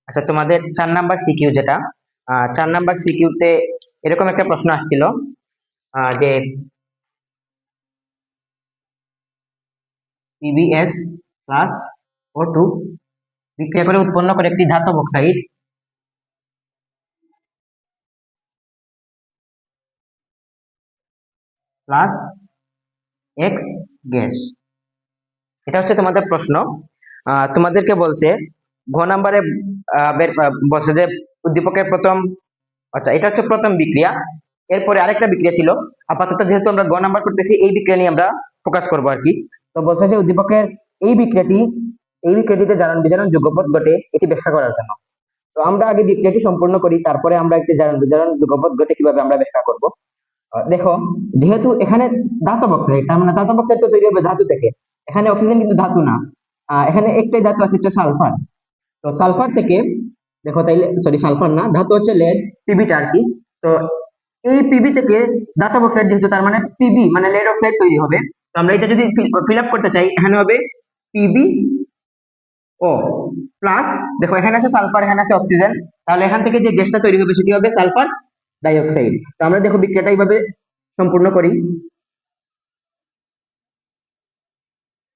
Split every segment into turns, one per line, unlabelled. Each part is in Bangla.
আচ্ছা, তোমাদের 4 নাম্বার সিকিউ যেটা 4 নাম্বার সিকিউতে এরকম একটা প্রশ্ন আসছিল যে পিবিএস প্লাস O2 বিক্রিয়া করে উৎপন্ন করে একটি ধাতব অক্সাইড প্লাস এক্স গ্যাস। এটা হচ্ছে তোমাদের প্রশ্ন। তোমাদেরকে বলছে ঘ নাম্বারে বলছে যে উদ্দীপকের প্রথম, আচ্ছা এটা হচ্ছে প্রথম বিক্রিয়া। এরপরে আরেকটা বিক্রিয়া ছিল, আপাতত যেহেতু আমরা গ নাম্বার করতেছি এই বিক্রিয়া নিয়ে আমরা ফোকাস করবো আর কি। তো বলছে যে উদ্দীপকের এই বিক্রিয়াটিতে জারণ বিজারণ যুগপৎ ঘটে এটি ব্যাখ্যা করার জন্য। তো আমরা আগে বিক্রিয়াটি সম্পূর্ণ করি, তারপরে আমরা একটি জারণ বিজারণ যুগপৎ ঘটে কিভাবে আমরা ব্যাখ্যা করব। দেখো, যেহেতু এখানে ধাতব অক্সাইড, তার মানে ধাতব অক্সাইড তো তৈরি হবে ধাতু থেকে। এখানে অক্সিজেন কিন্তু ধাতু না, এখানে একটাই ধাতু আছে, এটা সালফার। তো সালফার থেকে দেখো, তাইলে সরি সালফার না, ধাতু হচ্ছে লেড, পিবিটা আর কি। তো এই পিবি থেকে ধাতব অক্সাইড যেহেতু, তার মানে পিবি মানে লেড অক্সাইড তৈরি হবে। তো আমরা এটা যদি ফিল আপ করতে চাই, এখানে হবে পিবি ও প্লাস, দেখো এখানে আছে সালফার, এখানে আছে অক্সিজেন, তাহলে এখান থেকে যে গ্যাসটা তৈরি হবে সেটি হবে সালফার ডাইঅক্সাইড। তো আমরা দেখো বিক্রিয়াটা এইভাবে সম্পূর্ণ করি,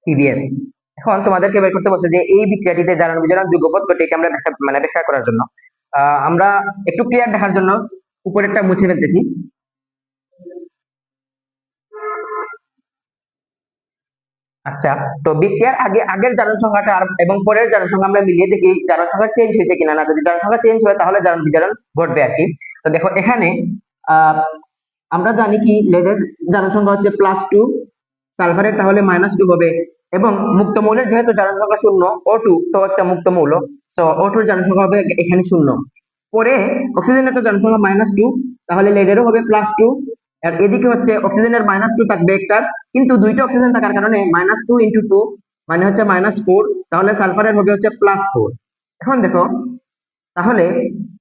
পিবিএস। এখন তোমাদেরকে বের করতে বলছে যে এই বিক্রিয়াটিতে জারণ বিজারণ যুগপৎ ঘটে আমরা ব্যাখ্যা করার জন্য আমরা একটু ক্লিয়ার দেখার জন্য উপরেরটা মুছে ফেলতেছি। আচ্ছা, তো বিক্রিয়ার আগের জারণ সংখ্যাটা আর এবং পরের জারণ সংখ্যা আমরা মিলিয়ে দেখি জারণ সংখ্যা চেঞ্জ হয়েছে কিনা। না, যদি জারণ সংখ্যা চেঞ্জ হয় তাহলে জারণ বিজারণ ঘটবে আর কি। তো দেখো এখানে আহ আমরা জানি কি লেডের জারণ সংখ্যা হচ্ছে +2, সালফারের তাহলে -2 হবে। এবং মুক্ত মৌলের যেহেতু জারণ সংখ্যা 0, O2 তো একটা মুক্ত মৌল, তো O2 এর জারণ সংখ্যা হবে এখানে 0। পরে অক্সিজেনের তো জারণ সংখ্যা -2, তাহলে লেডেরও হবে +2। আর এদিকে হচ্ছে অক্সিজেনের -2 থাকবে একটা, কিন্তু দুইটা অক্সিজেন থাকার কারণে -2 × 2 মানে হচ্ছে -4, তাহলে সালফারের হবে হচ্ছে +4। এখন দেখো, তাহলে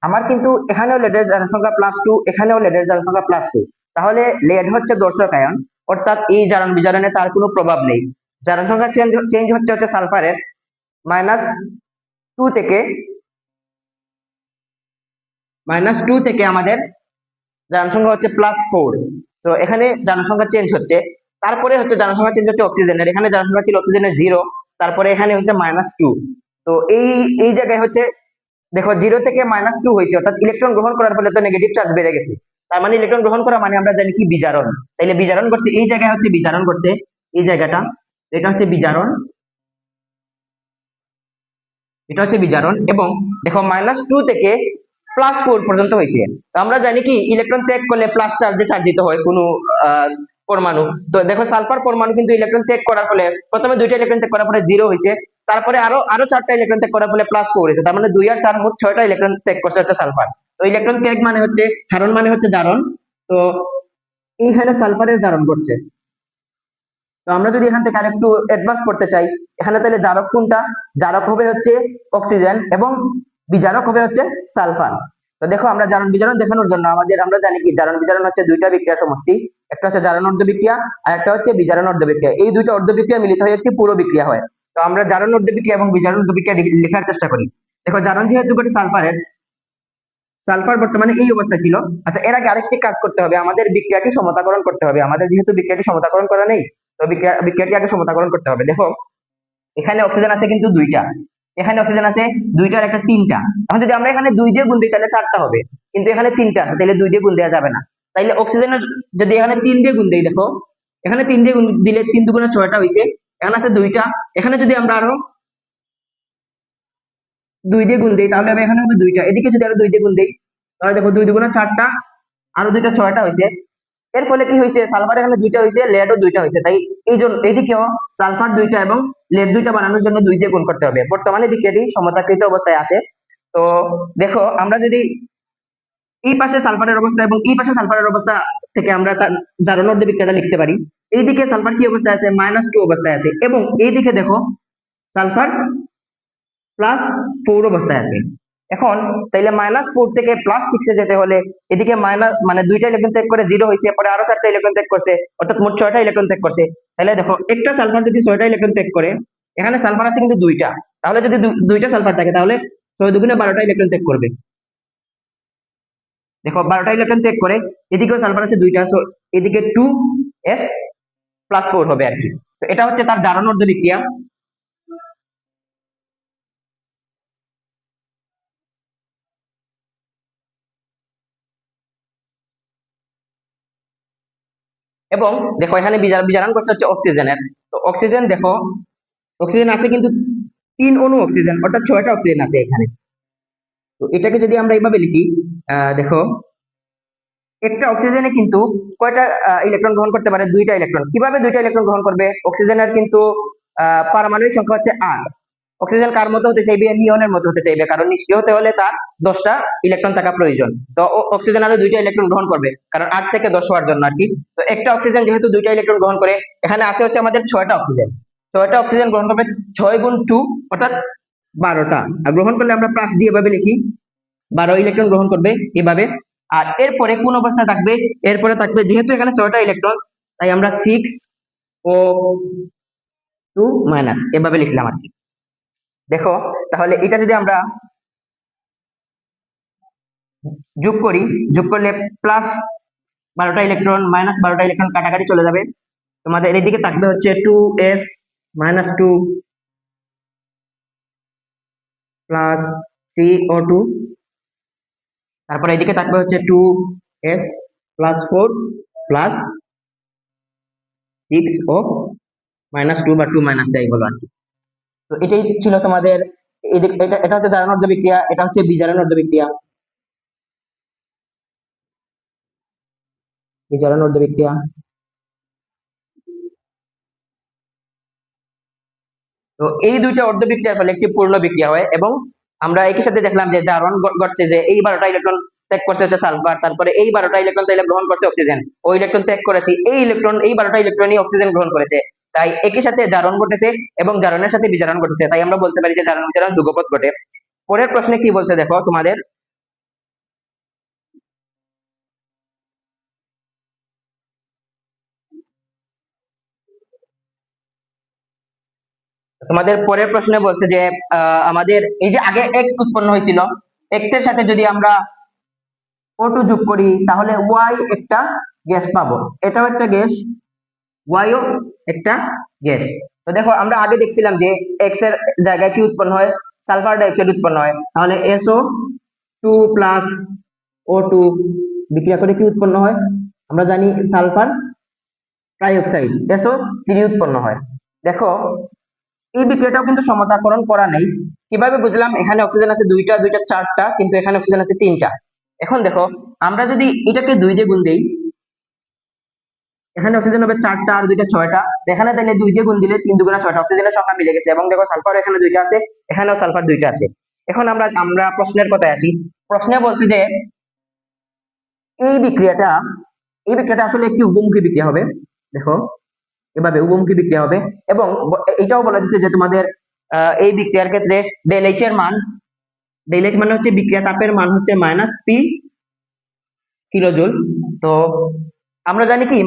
আমার কিন্তু এখানেও লেডের জনসংখ্যা +2, এখানেও লেডের জনসংখ্যা +2, তাহলে লেড হচ্ছে দর্শক আয়ন, অর্থাৎ এই জারণ বিজারণে তার কোনো প্রভাব নেই। জারণ সংখ্যা চেঞ্জ হচ্ছে সালফারের -2 থেকে আমাদের জনসংখ্যা হচ্ছে +4। তো এখানে জনসংখ্যা চেঞ্জ হচ্ছে, তারপরে হচ্ছে জনসংখ্যা চেঞ্জ হচ্ছে অক্সিজেনের, এখানে জনসংখ্যা ছিল অক্সিজেনের 0, তারপরে এখানে হচ্ছে -2। তো এই জায়গায় হচ্ছে দেখো 0 থেকে -2 হয়েছে, অর্থাৎ ইলেকট্রন গ্রহণ করার ফলে তো নেগেটিভ চার্জ বেড়ে গেছে। তার মানে ইলেকট্রন গ্রহণ করা মানে আমরা জানি কি বিজারণ। তাইলে বিজারণ করছে এই জায়গায়, হচ্ছে বিজারণ করছে এই জায়গাটা, এটা হচ্ছে বিজারণ, এটা হচ্ছে বিজারণ। এবং দেখো -2 থেকে +4 পর্যন্ত হয়েছে। তো আমরা জানি কি ইলেকট্রন ত্যাগ করলে প্লাস চার্জে চার্জিত হয় কোনো পরমাণু। তো দেখো সালফার পরমাণু কিন্তু ইলেকট্রন ত্যাগ করার ফলে প্রথমে 2টা ইলেকট্রন ত্যাগ করার পরে 0 হয়েছে, তারপরে আরো 4টা ইলেকট্রন ত্যাগ করার ফলে +4 হয়েছে। তার মানে 2 আর 4 মোট 6টা ইলেকট্রন ত্যাগ করছে হচ্ছে সালফার। তো ইলেকট্রন ত্যাগ মানে হচ্ছে ছাড়ন, মানে হচ্ছে জারণ। তো এইখানে সালফারের জারণ করছে। তো আমরা যদি এখান থেকে আরেকটু অ্যাডভান্স করতে চাই, এখানে তাহলে জারক কোনটা? জারক হবে হচ্ছে অক্সিজেন এবং বিজারক হবে হচ্ছে সালফার। তো দেখো, আমরা জারণ বিজারণ দেখানোর জন্য আমরা জানি কি জারণ বিজারণ হচ্ছে দুইটা বিক্রিয়া সমষ্টি, একটা হচ্ছে জারণ অর্ধ বিক্রিয়া আর একটা হচ্ছে বিজারণ অর্ধ বিক্রিয়া। এই দুইটা অর্ধ বিক্রিয়া মিলিত হয়ে একটি পুরো বিক্রিয়া হয়। তো আমরা জারণ অর্ধ বিক্রিয়া এবং বিজারণ অর্ধ বিক্রিয়া লেখার চেষ্টা করি। দেখো, জারণ যেহেতু ঘটে সালফারের, সালফার বর্তমানে এই অবস্থায় ছিল। আচ্ছা, এর আগে আরেকটি কাজ করতে হবে, আমাদের বিক্রিয়াটি সমতাকরণ করতে হবে। আমাদের যেহেতু বিক্রিয়াটি সমতাকরণ করা নেই, তো বিক্রিয়াটি আগে সমতাকরণ করতে হবে। দেখো, এখানে অক্সিজেন আছে কিন্তু 2টা, এখানে অক্সিজেন আছে 2টার একটা 3টা। এখন যদি আমরা এখানে 2 দিয়ে গুণ দিই তাহলে 4টা হবে, কিন্তু এখানে 3টা আছে, তাহলে 2 দিয়ে গুণ দেওয়া যাবে না। তাইলে অক্সিজেনের যদি এখানে 3 দিয়ে গুণ দেই, দেখো এখানে 3 দিয়ে গুণ দিলে 3 দুগুণে 6টা হইছে, এখানে আছে 2টা, এখানে যদি আমরা আরো 2 দিয়ে গুণ দেই তাহলে এখানে হবে 2টা, এদিকে যদি আরো 2 দিয়ে গুণ দেই তাহলে দেখো 2 দুগুণে 4টা, আরো 2টা 6টা হয়েছে। এর ফলে কি হয়েছে, সালফার এখানে 2টা হয়েছে, লেডও 2টা হয়েছে। তাই এই জন্য এদিকেও সালফার 2টা এবং লেড 2টা বানানোর জন্য 2 দিয়ে গুণ করতে হবে। বর্তমানে বিক্রিয়াটি সমতাকৃত অবস্থায় আছে। তো দেখো, আমরা যদি এই পাশে সালফারের অবস্থা এবং এই পাশে সালফারের অবস্থা থেকে আমরা জারণ অর্ধ বিক্রিয়াটা লিখতে পারি। এইদিকে সালফার কি অবস্থায় আছে, -2 অবস্থায় আছে, এবং এইদিকে দেখো সালফার +4 অবস্থায় আছে। এখন তাইলে -4 থেকে +6 এ যেতে হলে এদিকে মানে 2টা ইলেকট্রন ত্যাগ করে 0 হয়েছে, পরে আরো 4টা ইলেকট্রন ত্যাগ করছে, অর্থাৎ মোট 6টা ইলেকট্রন ত্যাগ করছে। তাহলে দেখো, একটা সালফার যদি 6টা ইলেকট্রন ত্যাগ করে, এখানে সালফার আছে কিন্তু 2টা, তাহলে যদি 2টা সালফার থাকে তাহলে 6 দুগুণে 12টা ইলেকট্রন ত্যাগ করবে। দেখো 12টা ইলেকট্রন ত্যাগ করে, এদিকেও সালফার আছে 2টা, সো এদিকে 2s+4 হবে আর কি। তো এটা হচ্ছে তার জারণ অর্ধ বিক্রিয়া। এবং দেখো এখানে বিজারণ করছে হচ্ছে অক্সিজেনের। তো অক্সিজেন দেখো, অক্সিজেন আছে কিন্তু 3 অণু অক্সিজেন, অর্থাৎ 6টা অক্সিজেন আছে এখানে। তো এটাকে যদি আমরা এইভাবে লিখি, দেখো একটা অক্সিজেনে কিন্তু কয়টা ইলেকট্রন গ্রহণ করতে পারে? 2টা ইলেকট্রন। কিভাবে 2টা ইলেকট্রন গ্রহণ করবে? অক্সিজেনের কিন্তু পারমাণবিক সংখ্যা হচ্ছে 8। অক্সিজেন কার মতো হতে চাইবে? নিয়নের মতো হতে চাইবে, কারণ নিষ্ক্রিয় হতে হলে তার 10টা ইলেকট্রন থাকা প্রয়োজন। তো অক্সিজেন আরো 2টা ইলেকট্রন গ্রহণ করবে, কারণ 8 থেকে 10 হওয়ার জন্য আর কি। তো একটা অক্সিজেন যেহেতু 2টা ইলেকট্রন গ্রহণ করে, এখানে আছে হচ্ছে আমাদের 6টা অক্সিজেন। 6টা অক্সিজেন গ্রহণ করবে, 6 গুণ 2 অর্থাৎ 12টা। আর গ্রহণ করলে আমরা প্লাস দিয়ে এভাবে লিখি, 12 ইলেকট্রন গ্রহণ করবে এভাবে। আর এরপরে কোন অবস্থা থাকবে? এরপরে থাকবে, যেহেতু এখানে 6টা ইলেকট্রন, তাই আমরা 6O2- এভাবে লিখলাম আর কি। দেখো তাহলে এটা যদি আমরা যোগ করি, যোগ করলে প্লাস 12টা ইলেকট্রন মাইনাস 12টা ইলেকট্রন কাটাকাটি চলে যাবে। তোমাদের এদিকে থাকবে হচ্ছে 2s-2 প্লাস 3O2, তারপরে এদিকে থাকবে হচ্ছে 2s+4 প্লাস 6O-2 বা 2 মাইনাস যাই বলো আর কি। তো এটাই ছিল তোমাদের, এটা হচ্ছে জারণ অর্ধ বিক্রিয়া, এটা হচ্ছে বিজারণ অর্ধ বিক্রিয়া। বিজারণ অর্ধ বিক্রিয়া। তো এই দুইটা অর্ধ বিক্রিয়ার ফলে একটি পূর্ণ বিক্রিয়া হয়, এবং আমরা একই সাথে দেখলাম যে জারণ ঘটছে, যে এই 12টা ইলেকট্রন ত্যাগ করছে হচ্ছে সালফার, তারপরে এই 12টা ইলেকট্রন তাইলে গ্রহণ করছে অক্সিজেন, ওই ইলেকট্রন ত্যাগ করেছে এই 12টা ইলেকট্রনই অক্সিজেন গ্রহণ করেছে। তাই একই সাথে জারণ ঘটেছে এবং জারণের সাথে বিজারণ ঘটেছে, তাই আমরা বলতে পারি যে জারণ বিজারণ যুগপৎ ঘটে। পরের প্রশ্নে কি বলছে দেখো তোমাদের, তোমাদের পরের প্রশ্নে বলছে যে আমাদের এই যে আগে এক্স উৎপন্ন হয়েছিল, এক্স এর সাথে যদি আমরা O2 যোগ করি, তাহলে ওয়াই একটা গ্যাস পাবো। এটাও একটা গ্যাস, ওয়াইও একটা গ্যাস। তো দেখো আমরা আগে দেখছিলাম যে এক্স এর জায়গায় কি উৎপন্ন হয়? সালফার ডাইঅক্সাইড উৎপন্ন হয়। তাহলে SO2 প্লাস O2 বিক্রিয়া করে কি উৎপন্ন হয়? আমরা জানি সালফার ট্রাইঅক্সাইড, SO3 উৎপন্ন হয়। দেখো এই বিক্রিয়াটাও কিন্তু সমতাকরণ করা নেই। কিভাবে বুঝলাম? এখানে অক্সিজেন আছে দুইটা, দুইটা 4টা, কিন্তু এখানে অক্সিজেন আছে 3টা। এখন দেখো আমরা যদি এটাকে 2 দিয়ে গুণ দেই, এখানে অক্সিজেন হবে 4টা আর 2টা 6টা। এখানে তাহলে 2 দিয়ে গুণ দিলে 3 দুগুণা 6টা, অক্সিজেনের সংখ্যা মিলে গেছে। এবং দেখো সালফার এখানে 2টা আছে, এখানেও সালফার 2টা আছে। এখন আমরা প্রশ্নের কথায় আসি। প্রশ্নে বলছি যে এই বিক্রিয়াটা এই বিক্রিয়াটা আসলে একটি উভমুখী বিক্রিয়া হবে। দেখো এভাবে উভমুখী বিক্রিয়া হবে, এবং এটাও বলা যাচ্ছে যে তোমাদের এই বিক্রিয়ার ক্ষেত্রে ডেল এইচ এর মান, ডেল এইচ মানে হচ্ছে বিক্রিয়া তাপের মান হচ্ছে -P কিলোজুল। তো আমরা জানি কি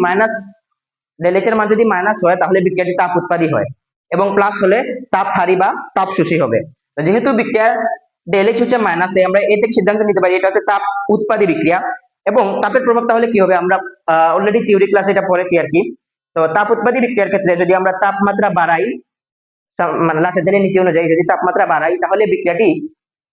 ডেল এইচ এর মান যদি মাইনাস হয়, তাহলে বিক্রিয়াটি তাপ উৎপাদী হয়, এবং প্লাস হলে তাপ হারি বা তাপ শোষী হবে। তো যেহেতু বিক্রিয়া ডেল এইচ হচ্ছে মাইনাস, তাই আমরা এই থেকে সিদ্ধান্ত নিতে পারি এটা হচ্ছে তাপ উৎপাদী বিক্রিয়া। এবং তাপের প্রভাব তাহলে কি হবে? আমরা অলরেডি থিওরি ক্লাসে এটা পড়েছি আর কি। তো তাপ উৎপাদী বিক্রিয়ার ক্ষেত্রে যদি আমরা তাপমাত্রা বাড়াই, মানে লাসের নীতি অনুযায়ী যদি তাপমাত্রা বাড়াই, তাহলে বিক্রিয়াটি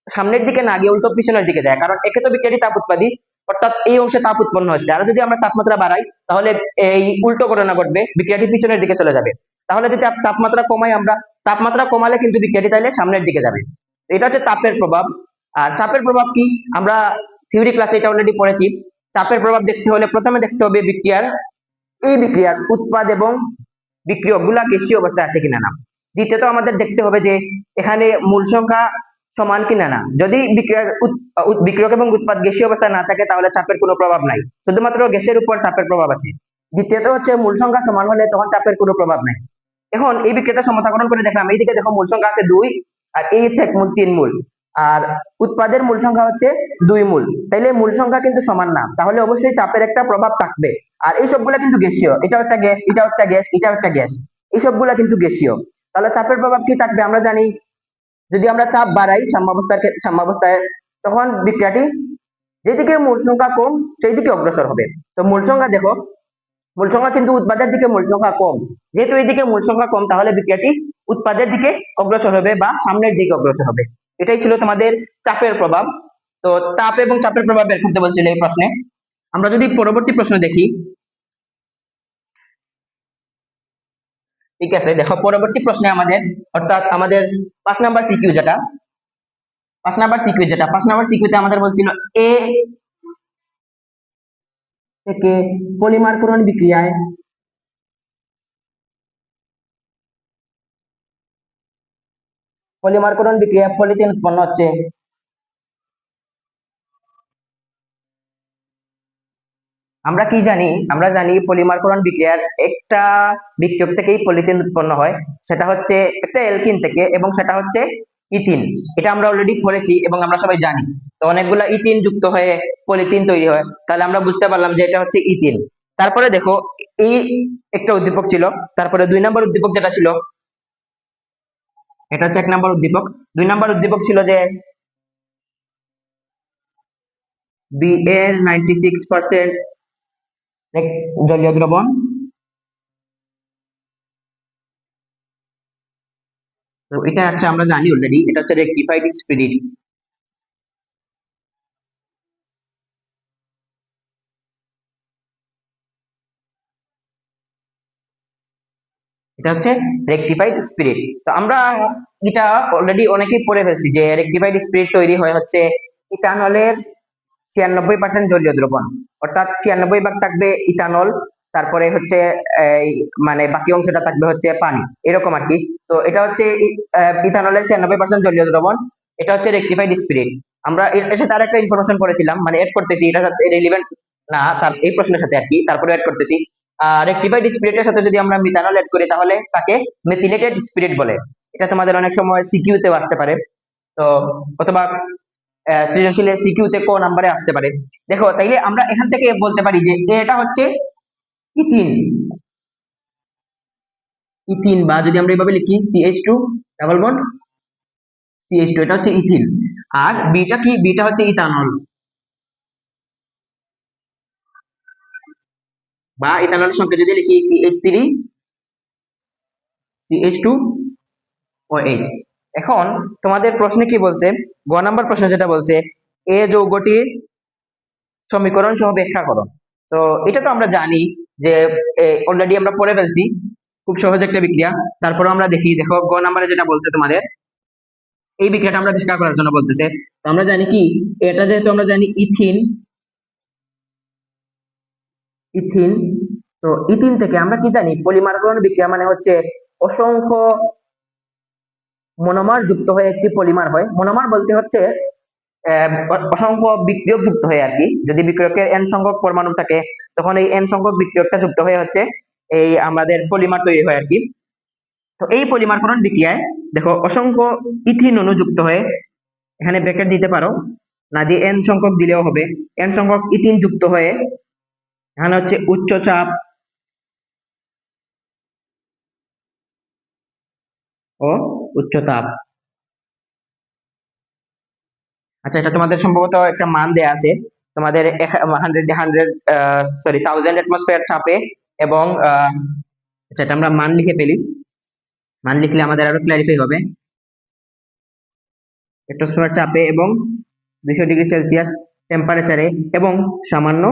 সামনের দিকে না গিয়ে উল্টো পিছনের দিকে যায়, কারণ একে তো বিক্রিয়াটি তাপ উৎপাদী, অর্থাৎ এই অংশে তাপ উৎপন্ন হচ্ছে। আর যদি আমরা তাপমাত্রা বাড়াই, তাহলে এই উল্টো ঘটনা ঘটবে, বিক্রিয়াটি পিছনের দিকে চলে যাবে। তাহলে যদি তাপমাত্রা কমাই আমরা, তাপমাত্রা কমালে কিন্তু বিক্রিয়াটি তাহলে সামনের দিকে যাবে। এটা হচ্ছে তাপের প্রভাব। আর চাপের প্রভাব কি? আমরা থিওরি ক্লাসে এটা অলরেডি পড়েছি। চাপের প্রভাব দেখতে হলে প্রথমে দেখতে হবে এই বিক্রিয়ার উৎপাদ এবং বিক্রিয়ক গুলা গ্যাসীয় অবস্থায় আছে কিনা না। দ্বিতীয়ত আমাদের দেখতে হবে যে এখানে মূল সংখ্যা সমান কিনা না। যদি বিক্রিয়ক এবং উৎপাদ গ্যাসীয় অবস্থায় না থাকে, তাহলে চাপের কোনো প্রভাব নাই, শুধুমাত্র গ্যাসের উপর চাপের প্রভাব আছে। দ্বিতীয়ত হচ্ছে মূল সংখ্যা সমান হলে তখন চাপের কোনো প্রভাব নাই। এখন এই বিক্রিয়াটা সমতাকরণ করে দেখলাম, এইদিকে দেখো মূল সংখ্যা আছে 2, আর এই হচ্ছে 1 মূল 3 মূল, আর উৎপাদের মূল সংখ্যা হচ্ছে 2 মূল। তাইলে মূল সংখ্যা কিন্তু সমান না, তাহলে অবশ্যই চাপের একটা প্রভাব থাকবে। আর এই সবগুলা কিন্তু গ্যাসীয়, এটাও একটা গ্যাস, এটাও একটা গ্যাস, এটাও একটা গ্যাস, এই সবগুলা কিন্তু গ্যাসীয়। তাহলে চাপের প্রভাব কি থাকবে? আমরা জানি যদি আমরা চাপ বাড়াই সাম্যাবস্থায় তখন বিক্রিয়াটি যেদিকে মূল সংখ্যা কম সেই দিকে অগ্রসর হবে। তো মূল সংখ্যা দেখো, মূল সংখ্যা কিন্তু উৎপাদের দিকে মূল সংখ্যা কম, যেহেতু এইদিকে মূল সংখ্যা কম তাহলে বিক্রিয়াটি উৎপাদের দিকে অগ্রসর হবে বা সামনের দিকে অগ্রসর হবে। এটাই ছিল তোমাদের চাপের প্রভাব। তো তাপ এবং চাপের প্রভাব বের করতে বলছিল এই প্রশ্নে। আমরা যদি পরবর্তী প্রশ্ন দেখি, ঠিক আছে, দেখো পরবর্তী প্রশ্নে আমাদের, অর্থাৎ আমাদের 5 নাম্বার সিকিউ যেটা, 5 নাম্বার সিকিউতে আমাদের বলছিল এ থেকে পলিমারকরণ বিক্রিয়ায় পলিথিন উৎপন্ন হচ্ছে। আমরা কি জানি? আমরা জানি পলিমারকরণ বিক্রিয়ার একটা বিক্রিয়ক থেকেই পলিথিন উৎপন্ন হয়, সেটা হচ্ছে একটা অ্যালকিন থেকে, এবং সেটা হচ্ছে ইথিন। এটা আমরা অলরেডি পড়েছি এবং আমরা সবাই জানি। তো অনেকগুলা ইথিন যুক্ত হয়ে পলিথিন তৈরি হয়, তাহলে আমরা বুঝতে পারলাম যে এটা হচ্ছে ইথিন। তারপরে দেখো, এই একটা উদ্দীপক ছিল, তারপরে 2 নম্বর উদ্দীপক যেটা ছিল, এটা হচ্ছে 1 নম্বর উদ্দীপক। 2 নম্বর উদ্দীপক ছিল যে বি এর 96% জলীয় দ্রবণ, তো এটা হচ্ছে আমরা জানি অলরেডি, এটা হচ্ছে রেকটিফাইড স্পিরিট। এটা হচ্ছে রেকটিফাইড স্পিরিট। তো আমরা এটা অলরেডি অনেকেই পড়ে ফেলছি যে রেকটিফাইড স্পিরিট তৈরি হয় হচ্ছে ইথানলের 96% জলীয় দ্রবণ, অর্থাৎ 96 ভাগ থাকবে ইথানল, তারপরে হচ্ছে এই মানে বাকি অংশটা থাকবে হচ্ছে পানি, এরকম আর কি। তো এটা হচ্ছে ইথানলের 96% জলীয় দ্রবণ, এটা হচ্ছে রেকটিফাইড স্পিরিট। আমরা এর সাথে আরেকটা ইনফরমেশন করেছিলাম, মানে এড করতেছি, এটা সাথে রিলেভেন্ট না তার এই প্রশ্নের সাথে আর কি, তারপরে এড করতেছি। রেকটিফাইড স্পিরিটের সাথে যদি আমরা মিথানল এড করি তাহলে তাকে মেথিলেটেড স্পিরিট বলে। এটা তোমাদের অনেক সময় সিকিউতেও আসতে পারে, তো অথবা সৃজনশীলের সিকিউতে ক নাম্বারে আসতে পারে। দেখো, তাইলে আমরা এখান থেকে বলতে পারি যে এটা হচ্ছে ইথিন, ইথিন, বা যদি আমরা এইভাবে লিখি CH2 ডাবল বন্ড CH2, এটা হচ্ছে ইথিন। আর বিটা কি? বিটা হচ্ছে ইথানল, বা ইথানলের সংখ্যা যদি লিখি CH3 CH2OH। এখন তোমাদের প্রশ্নে কি বলছে? গ নাম্বার প্রশ্ন যেটা বলছে এ যৌগটির সমীকরণ সহ ব্যাখ্যা করো। তো এটা তো আমরা জানি যে অলরেডি আমরা পড়ে ফেলছি, খুব সহজ একটা বিক্রিয়া। তারপরে আমরা দেখি, দেখো গ নাম্বারে যেটা বলছে তোমাদের, এই বিক্রিয়াটা আমরা ব্যাখ্যা করার জন্য বলতেছে। তো আমরা জানি কি, এটা যেহেতু আমরা জানি ইথিন, ইথিন, তো ইথিন থেকে আমরা কি জানি? পলিমারকরণ বিক্রিয়া মানে হচ্ছে অসংখ্য মনোমার যুক্ত হয়ে একটি পলিমার হয়। মনোমার বলতে হচ্ছে অসংখ্য বিক্রিয়ক যুক্ত হয়ে আর কি। যদি বিক্রিয়কের n সংখ্যক পরমাণু থাকে তখন এই n সংখ্যক বিক্রিয়কটা যুক্ত হয়ে হচ্ছে এই আমাদের পলিমার তৈরি হয় আর কি। তো এই পলিমারকরণ বিক্রিয়ায় দেখো অসংখ্য ইথিন অণু যুক্ত হয়ে, এখানে ব্র্যাকেট দিতে পারো, না দিয়ে n সংখ্যক দিলেও হবে, n সংখ্যক ইথিন যুক্ত হয়ে এখানে হচ্ছে উচ্চ চাপ ও উচ্চ তাপ। আচ্ছা, এটা তোমাদের সম্ভবত একটা মান দেয়া আছে, তোমাদের 1000 অ্যাটমসফিয়ার চাপে, এবং আচ্ছা এটা আমরা মান লিখে ফেলি, মান লিখলে আমাদের আরো ক্ল্যারিফাই হবে। অ্যাটমসফিয়ার চাপে এবং 200°C টেম্পারেচারে, এবং সামান্য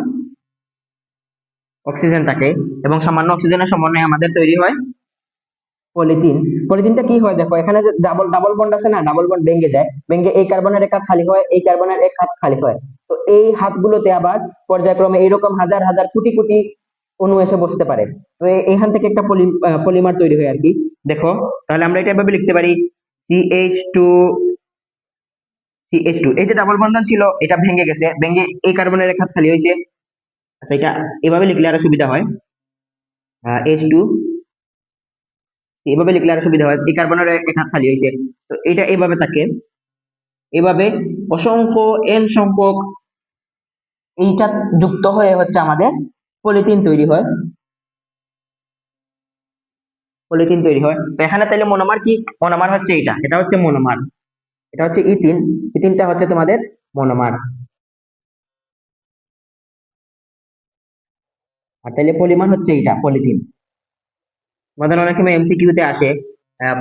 অক্সিজেন থাকে, এবং সামান্য অক্সিজেনের সমন্বয়ে আমাদের তৈরি হয় পলিথিন। পলিথিনটা কি হয় দেখো, এখানে যে ডাবল ডাবল বন্ড আছে না, ডাবল বন্ড ভেঙে যায়, ভেঙে এই কার্বনের এক হাত খালি হয়, এই কার্বনের এক হাত খালি হয়। তো এই হাতগুলোতে আবার পর্যায়ক্রমে এইরকম হাজার হাজার কোটি কোটি অণু এসে বসতে পারে। তো এখান থেকে একটা পলিমার তৈরি হয় আর কি। দেখো, তাহলে আমরা এটা এভাবে লিখতে পারি CH2, CH2, এই যে ডাবল বন্ধন ছিল এটা ভেঙে গেছে, ভেঙে এই কার্বনের এক হাত খালি হয়েছে। আচ্ছা, এটা এভাবে লিখলে আরো সুবিধা হয়, H2, এভাবে লিখলে আরো সুবিধা হয়, এই কার্বনের এক হাত খালি হয়েছে। তো এটা এইভাবে থাকে, এভাবে অসংখ্য n সংখ্যক এইটা যুক্ত হয়ে হচ্ছে আমাদের পলিথিন তৈরি হয়, পলিথিন তৈরি হয়। তো এখানে তাহলে মনোমার কি? মনোমার হচ্ছে এটা, এটা হচ্ছে মনোমার। এটা হচ্ছে ইথিন। ইথিনটা হচ্ছে তোমাদের মনোমার। আর তাহলে পলিমার হচ্ছে এটা পলিথিন। আমাদের অনেক সময় এমসিকিউ তে আসে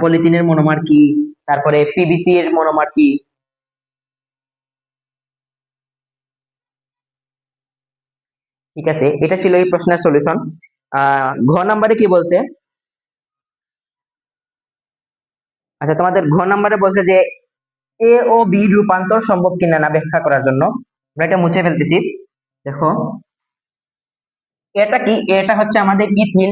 পলিথিনের মনোমার কি, তারপরে পিভিসি এর মনোমার কি। ঠিক আছে, এটা ছিল এই প্রশ্নের সলিউশন। ঘ নাম্বারে কি বলছে? আচ্ছা, তোমাদের ঘ নাম্বারে বলছে যে এ ও বি রূপান্তর সম্ভব কিনা না ব্যাখ্যা করার জন্য আমরা এটা মুছে ফেলতেছি। দেখো, এটা কি? এটা হচ্ছে আমাদের ইথিন,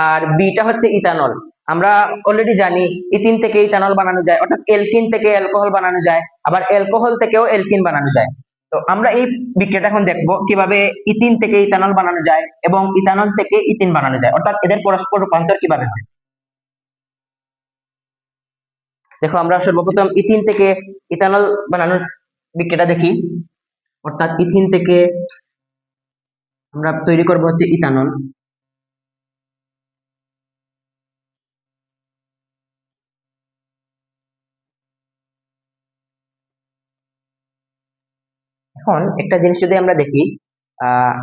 আর বিটা হচ্ছে ইথানল। আমরা অলরেডি জানি ইথিন থেকে ইথানল বানানো যায়, অর্থাৎ এলকিন থেকে অ্যালকোহল বানানো যায়, আবার অ্যালকোহল থেকেও এলকিন বানানো যায়। তো আমরা এই বিক্রিয়াটা এখন দেখবো কিভাবে ইথিন থেকে ইথানল বানানো যায় এবং ইথানল থেকে ইথিন বানানো যায়, অর্থাৎ এদের পরস্পর রূপান্তর কিভাবে হয়। দেখো, আমরা সর্বপ্রথম ইথিন থেকে ইথানল বানানোর বিক্রিয়াটা দেখি। অর্থাৎ ইথিন থেকে আমরা তৈরি করব হচ্ছে ইথানল। এখন একটা জিনিস যদি আমরা দেখি, আহ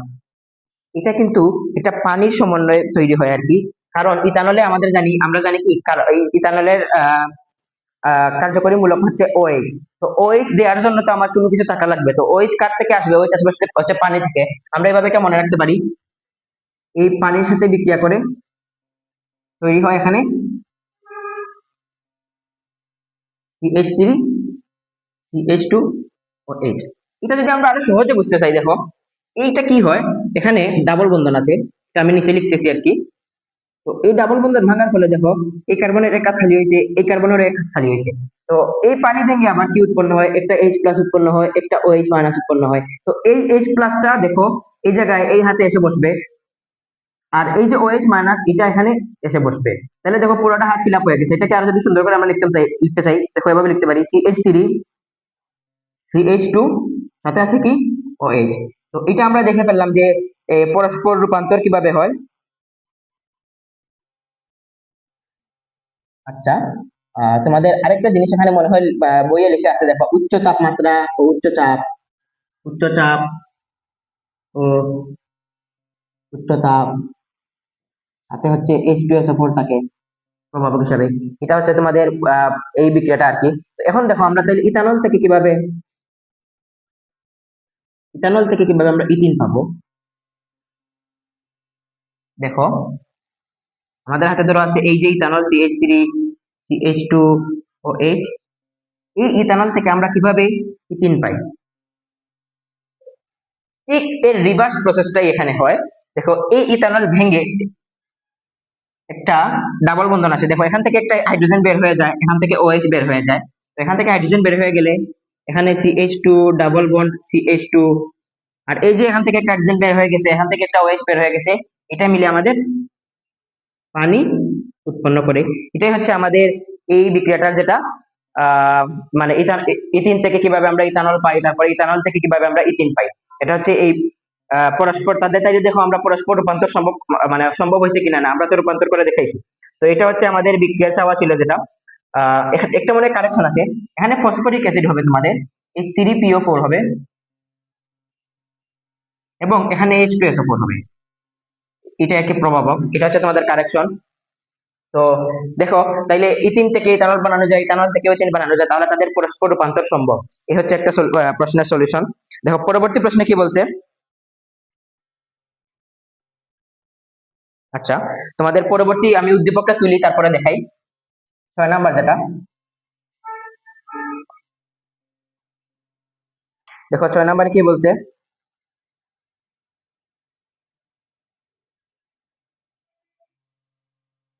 এটা কিন্তু এটা পানির সমন্বয়ে তৈরি হয় আর কি। কারণ ইথানলে আমরা জানি কি এই ইথানলের কার্যকরী মূলক হচ্ছে OH। তো OH দেওয়ার জন্য তো আমার কোনো কিছু টাকা লাগবে, তো OH কার থেকে আসবে? OH আসবে হচ্ছে পানি থেকে। আমরা এভাবে এটা মনে রাখতে পারি, এই পানির সাথে বিক্রিয়া করে তৈরি হয় এখানে CH3 CH2 ও H। এটা যদি আমরা আরো সহজে বুঝতে চাই, দেখো এইটা কি হয়, এখানে ডাবল বন্ধন আছে, এটা আমি নিচে লিখতেছি আর কি। তো এই ডাবল বন্ধন ভাঙার ফলে দেখো এই কার্বনের একা খালি হয়েছে, এই কার্বনের একা খালি হয়েছে। তো এই পানি ভেঙে আবার কি উৎপন্ন হয়? একটা H+ উৎপন্ন হয়, একটা OH- উৎপন্ন হয়। তো এই H+টা দেখো এই জায়গায় এই হাতে এসে বসবে, আর এই যে OH- এটা এখানে এসে বসবে। তাহলে দেখো পুরোটা হাত ফিল আপ হয়ে গেছে। এটাকে আরো যদি সুন্দর করে আমরা লিখতে চাই, দেখো এভাবে লিখতে পারি CH3 CH2, সাথে আছে কি OH। তো এটা আমরা দেখে ফেললাম যে পরস্পর রূপান্তর কিভাবে হয়। আচ্ছা, তোমাদের আরেকটা জিনিস এখানে মনে হয় বইয়ে লিখে আছে, দেখো উচ্চ তাপমাত্রা ও উচ্চ চাপ ও উচ্চ তাপ, সাথে হচ্ছে H2SO4 থাকে প্রভাবক হিসাবে। এটা হচ্ছে তোমাদের এই বিক্রিয়াটা আর কি। তো এখন দেখো আমরা তাহলে ইথানল থেকে কিভাবে আমরা ইথিন পাবো। দেখো, আমাদের হাতে ধরো আছে এই যে ইথানল CH3 CH2 ও H। এই ইথানল থেকে আমরা কিভাবে ইথিন পাই? ঠিক এর রিভার্স প্রসেসটাই এখানে হয়। দেখো, এই ইথানল ভেঙে একটা ডাবল বন্ধন আছে, দেখো এখান থেকে একটা হাইড্রোজেন বের হয়ে যায়, এখান থেকে OH বের হয়ে যায়। তো এখান থেকে হাইড্রোজেন বের হয়ে গেলে এখানে CH2 ডাবল বন্ড CH2, আর এই যে এখান থেকে একটা হাইড্রোজেন বের হয়ে গেছে, এখান থেকে একটা OH বের হয়ে গেছে, এটা মিলে আমাদের পানি উৎপন্ন করে। এটাই হচ্ছে আমাদের এই বিক্রিয়াটার যেটা মানে ইথিন থেকে কিভাবে আমরা ইথানল পাই, তারপরে ইথানল থেকে কিভাবে আমরা ইথিন পাই। এটা হচ্ছে এই পরস্পর তাদের তাই দেখো আমরা পরস্পর রূপান্তর সম্ভব, মানে সম্ভব হয়েছে কিনা না, আমরা তো রূপান্তর করে দেখাইছি। তো এটা হচ্ছে আমাদের বিক্রিয়ার চাওয়া ছিল যেটা। একটা মনে কারেকশন আছে, এখানে ফসফরিক অ্যাসিড হবে তোমাদের H3PO4 হবে, এবং এখানে H2SO4 হবে। এটা একটি প্রভাবক, এটা হচ্ছে তোমাদের কারেকশন। তো দেখো, তাইলে ইথিন থেকে ইথানল বানানো যায়, ইথানল থেকে ইথিন বানানো যায়, তাহলে তাদের পরস্পর রূপান্তর সম্ভব। এই হচ্ছে একটা প্রশ্নের সলিউশন। দেখো পরবর্তী প্রশ্নে কি বলছে। আচ্ছা, তোমাদের পরবর্তী আমি উদ্দীপকটা তুলি তারপরে দেখাই। 6 নাম্বার যেটা, দেখো 6 নাম্বারে কি বলছে।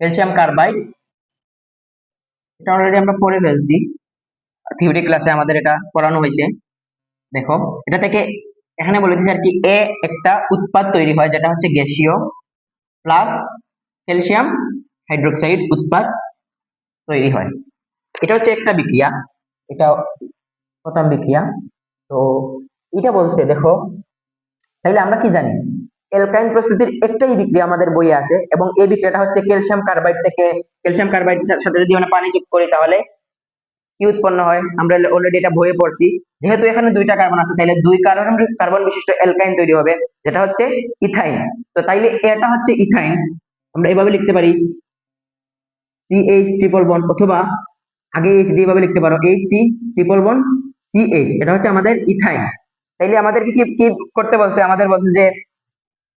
ক্যালসিয়াম কার্বাইড, এটা অলরেডি আমরা পড়ে ফেলছি, থিওরি ক্লাসে আমাদের এটা পড়ানো হয়েছে। দেখো, এটা থেকে এখানে বলে দিচ্ছে আর কি, একটা উৎপাদ তৈরি হয় যেটা হচ্ছে গ্যাসীয় প্লাস ক্যালসিয়াম হাইড্রোক্সাইড উৎপাদ তৈরি হয়। এটা হচ্ছে একটা বিক্রিয়া, এটা প্রথম বিক্রিয়া। তো এটা বলছে, দেখো তাইলে আমরা কি জানি, অ্যালকাইন প্রস্তুতির একটাই বিক্রিয়া আমাদের বইয়ে আছে, এবং এই বিক্রিয়াটা হচ্ছে ক্যালসিয়াম কার্বাইড সাথে যদি আমরা পানি যোগ করি তাহলে কি উৎপন্ন হয়, আমরা অলরেডি এটা বইয়ে পড়ছি। যেহেতু এখানে দুইটা কার্বন আছে, তাহলে দুই কার্বন বিশিষ্ট অ্যালকাইন তৈরি হবে, যেটা হচ্ছে ইথাইন। তো তাইলে এটা হচ্ছে ইথাইন, আমরা এভাবে লিখতে পারি CH ট্রিপল বন্ড, অথবা আগে H দিয়ে এভাবে লিখতে পারো HC ট্রিপল বন্ড CH, এটা হচ্ছে আমাদের ইথাইন। তাইলে আমাদেরকে কি কি করতে বলছে, আমাদের বলছে যে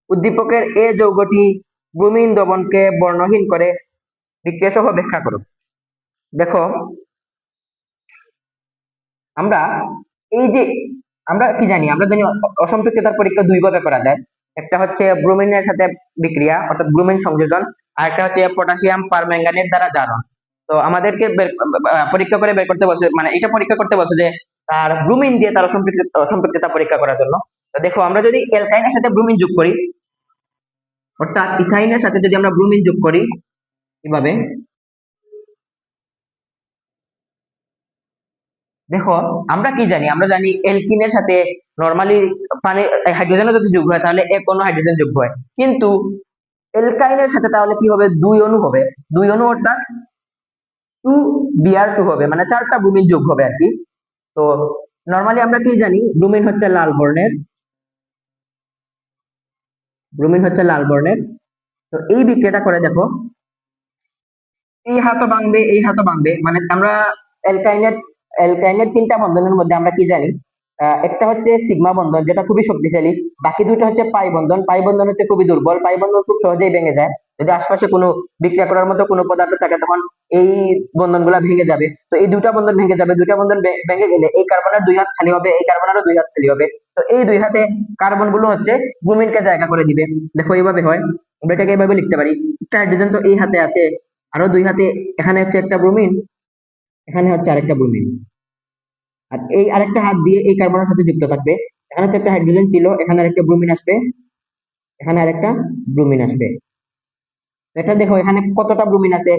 উদ্দীপকের এ যৌগটি ব্রোমিন দ্রবণকে বর্ণহীন করে বিক্রিয়া সহ ব্যাখ্যা করো। দেখো আমরা এই যে আমরা কি জানি, আমরা জানি অসম্পৃক্ততার পরীক্ষা দুই ভাবে করা যায়। একটা হচ্ছে ব্রোমিনের সাথে বিক্রিয়া অর্থাৎ ব্রোমিন সংযোজন, আর একটা হচ্ছে পটাশিয়াম পারম্যাঙ্গানেট দ্বারা জারণ। তো আমাদেরকে পরীক্ষা করে বের করতে বলছে, মানে এটা পরীক্ষা করতে বলছে যে তার ব্রোমিন দিয়ে তার অসম্পৃক্ততা পরীক্ষা করার জন্য। তো দেখো আমরা যদি অ্যালকাইনের সাথে ব্রোমিন যোগ করি, অর্থাৎ ইথাইনের সাথে যদি আমরা ব্রোমিন যোগ করি, কিভাবে দেখো আমরা কি জানি, আমরা জানি অ্যালকিনের সাথে নরমালি পানি হাইড্রোজেনও যদি যোগ হয় তাহলে এক অণু হাইড্রোজেন যোগ হয়, কিন্তু অ্যালকাইনের সাথে তাহলে কি হবে, দুই অণু হবে, দুই অণু অর্থাৎ 2Br2 হবে, মানে চারটা ব্রোমিন যোগ হবে আর কি। তো নরমালি আমরা কি জানি, ব্রোমিন হচ্ছে লাল বর্ণের, ব্রোমিন হচ্ছে লাল বর্ণের। তো এই বিক্রিয়াটা করে দেখো, এই হাতও ভাঙবে এই হাতও ভাঙবে, মানে আমরা অ্যালকাইনের অ্যালকাইনের তিনটা বন্ধনের মধ্যে আমরা কি জানি, একটা হচ্ছে সিগমা বন্ধন যেটা খুবই শক্তিশালী, বাকি দুইটা হচ্ছে পাই বন্ধন। পাই বন্ধন হচ্ছে খুবই দুর্বল, পাই বন্ধন খুব সহজেই ভেঙে যায়। যদি আশপাশে কোনো বিক্রিয়া করার মতো কোনো পদার্থ থাকে তখন এই বন্ধনগুলা ভেঙে যাবে। তো এই দুটা বন্ধন ভেঙে যাবে, দুটা বন্ধন ভেঙে গেলে এই কার্বনের দুই হাত খালি হবে, এই কার্বনেরও দুই হাত খালি হবে। তো এই দুই হাতে কার্বন গুলো হচ্ছে ব্রোমিনকে জায়গা করে দিবে। দেখো এইভাবে হয়, আমরা এটাকে এইভাবে লিখতে পারি, একটা হাইড্রোজেন তো এই হাতে আছে, আরো দুই হাতে, এখানে হচ্ছে একটা ব্রোমিন, এখানে হচ্ছে আরেকটা ব্রোমিন, আর এই আরেকটা হাত দিয়ে এই কার্বনের সাথে যুক্ত থাকবে। এখানে হচ্ছে একটা হাইড্রোজেন ছিল, এখানে আরেকটা ব্রোমিন আসবে, এখানে আরেকটা ব্রোমিন আসবে। এটা দেখো এখানে কতটা ব্রোমিন আছে,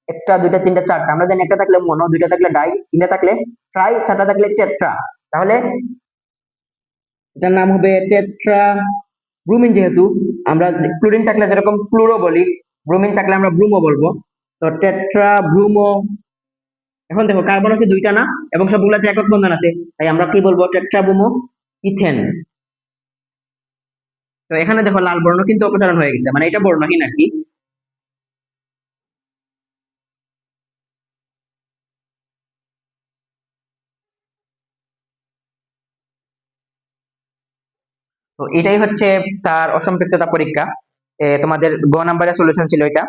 একটা দুইটা তিনটা চারটা, আমরা জানি একটা থাকলে মনো, দুইটা থাকলে ডাই, তিনটা থাকলে ট্রাই, চারটা থাকলে টেট্রা। তাহলে এটার নাম হবে টেট্রা ব্রোমিন। যেহেতু আমরা ক্লোরিন থাকলে যেরকম ক্লোরো বলি, ব্রোমিন থাকলে আমরা ব্রোমো বলবো। তো টেট্রা ব্রোমো। এখন দেখো কার্বন আছে দুইটা না, এবং সবগুলাতে একক বন্ধন আছে, তাই আমরা কি বলবো, টেট্রা ব্রোমো ইথেন। তো এখানে দেখো লাল বর্ণ কিন্তু অপসারণ হয়ে গেছে, মানে এটা বর্ণহীন আর কি। তো এটাই হচ্ছে তার অসম্পৃক্ততা পরীক্ষা। তোমাদের গ নাম্বারের সলিউশন ছিল এটা।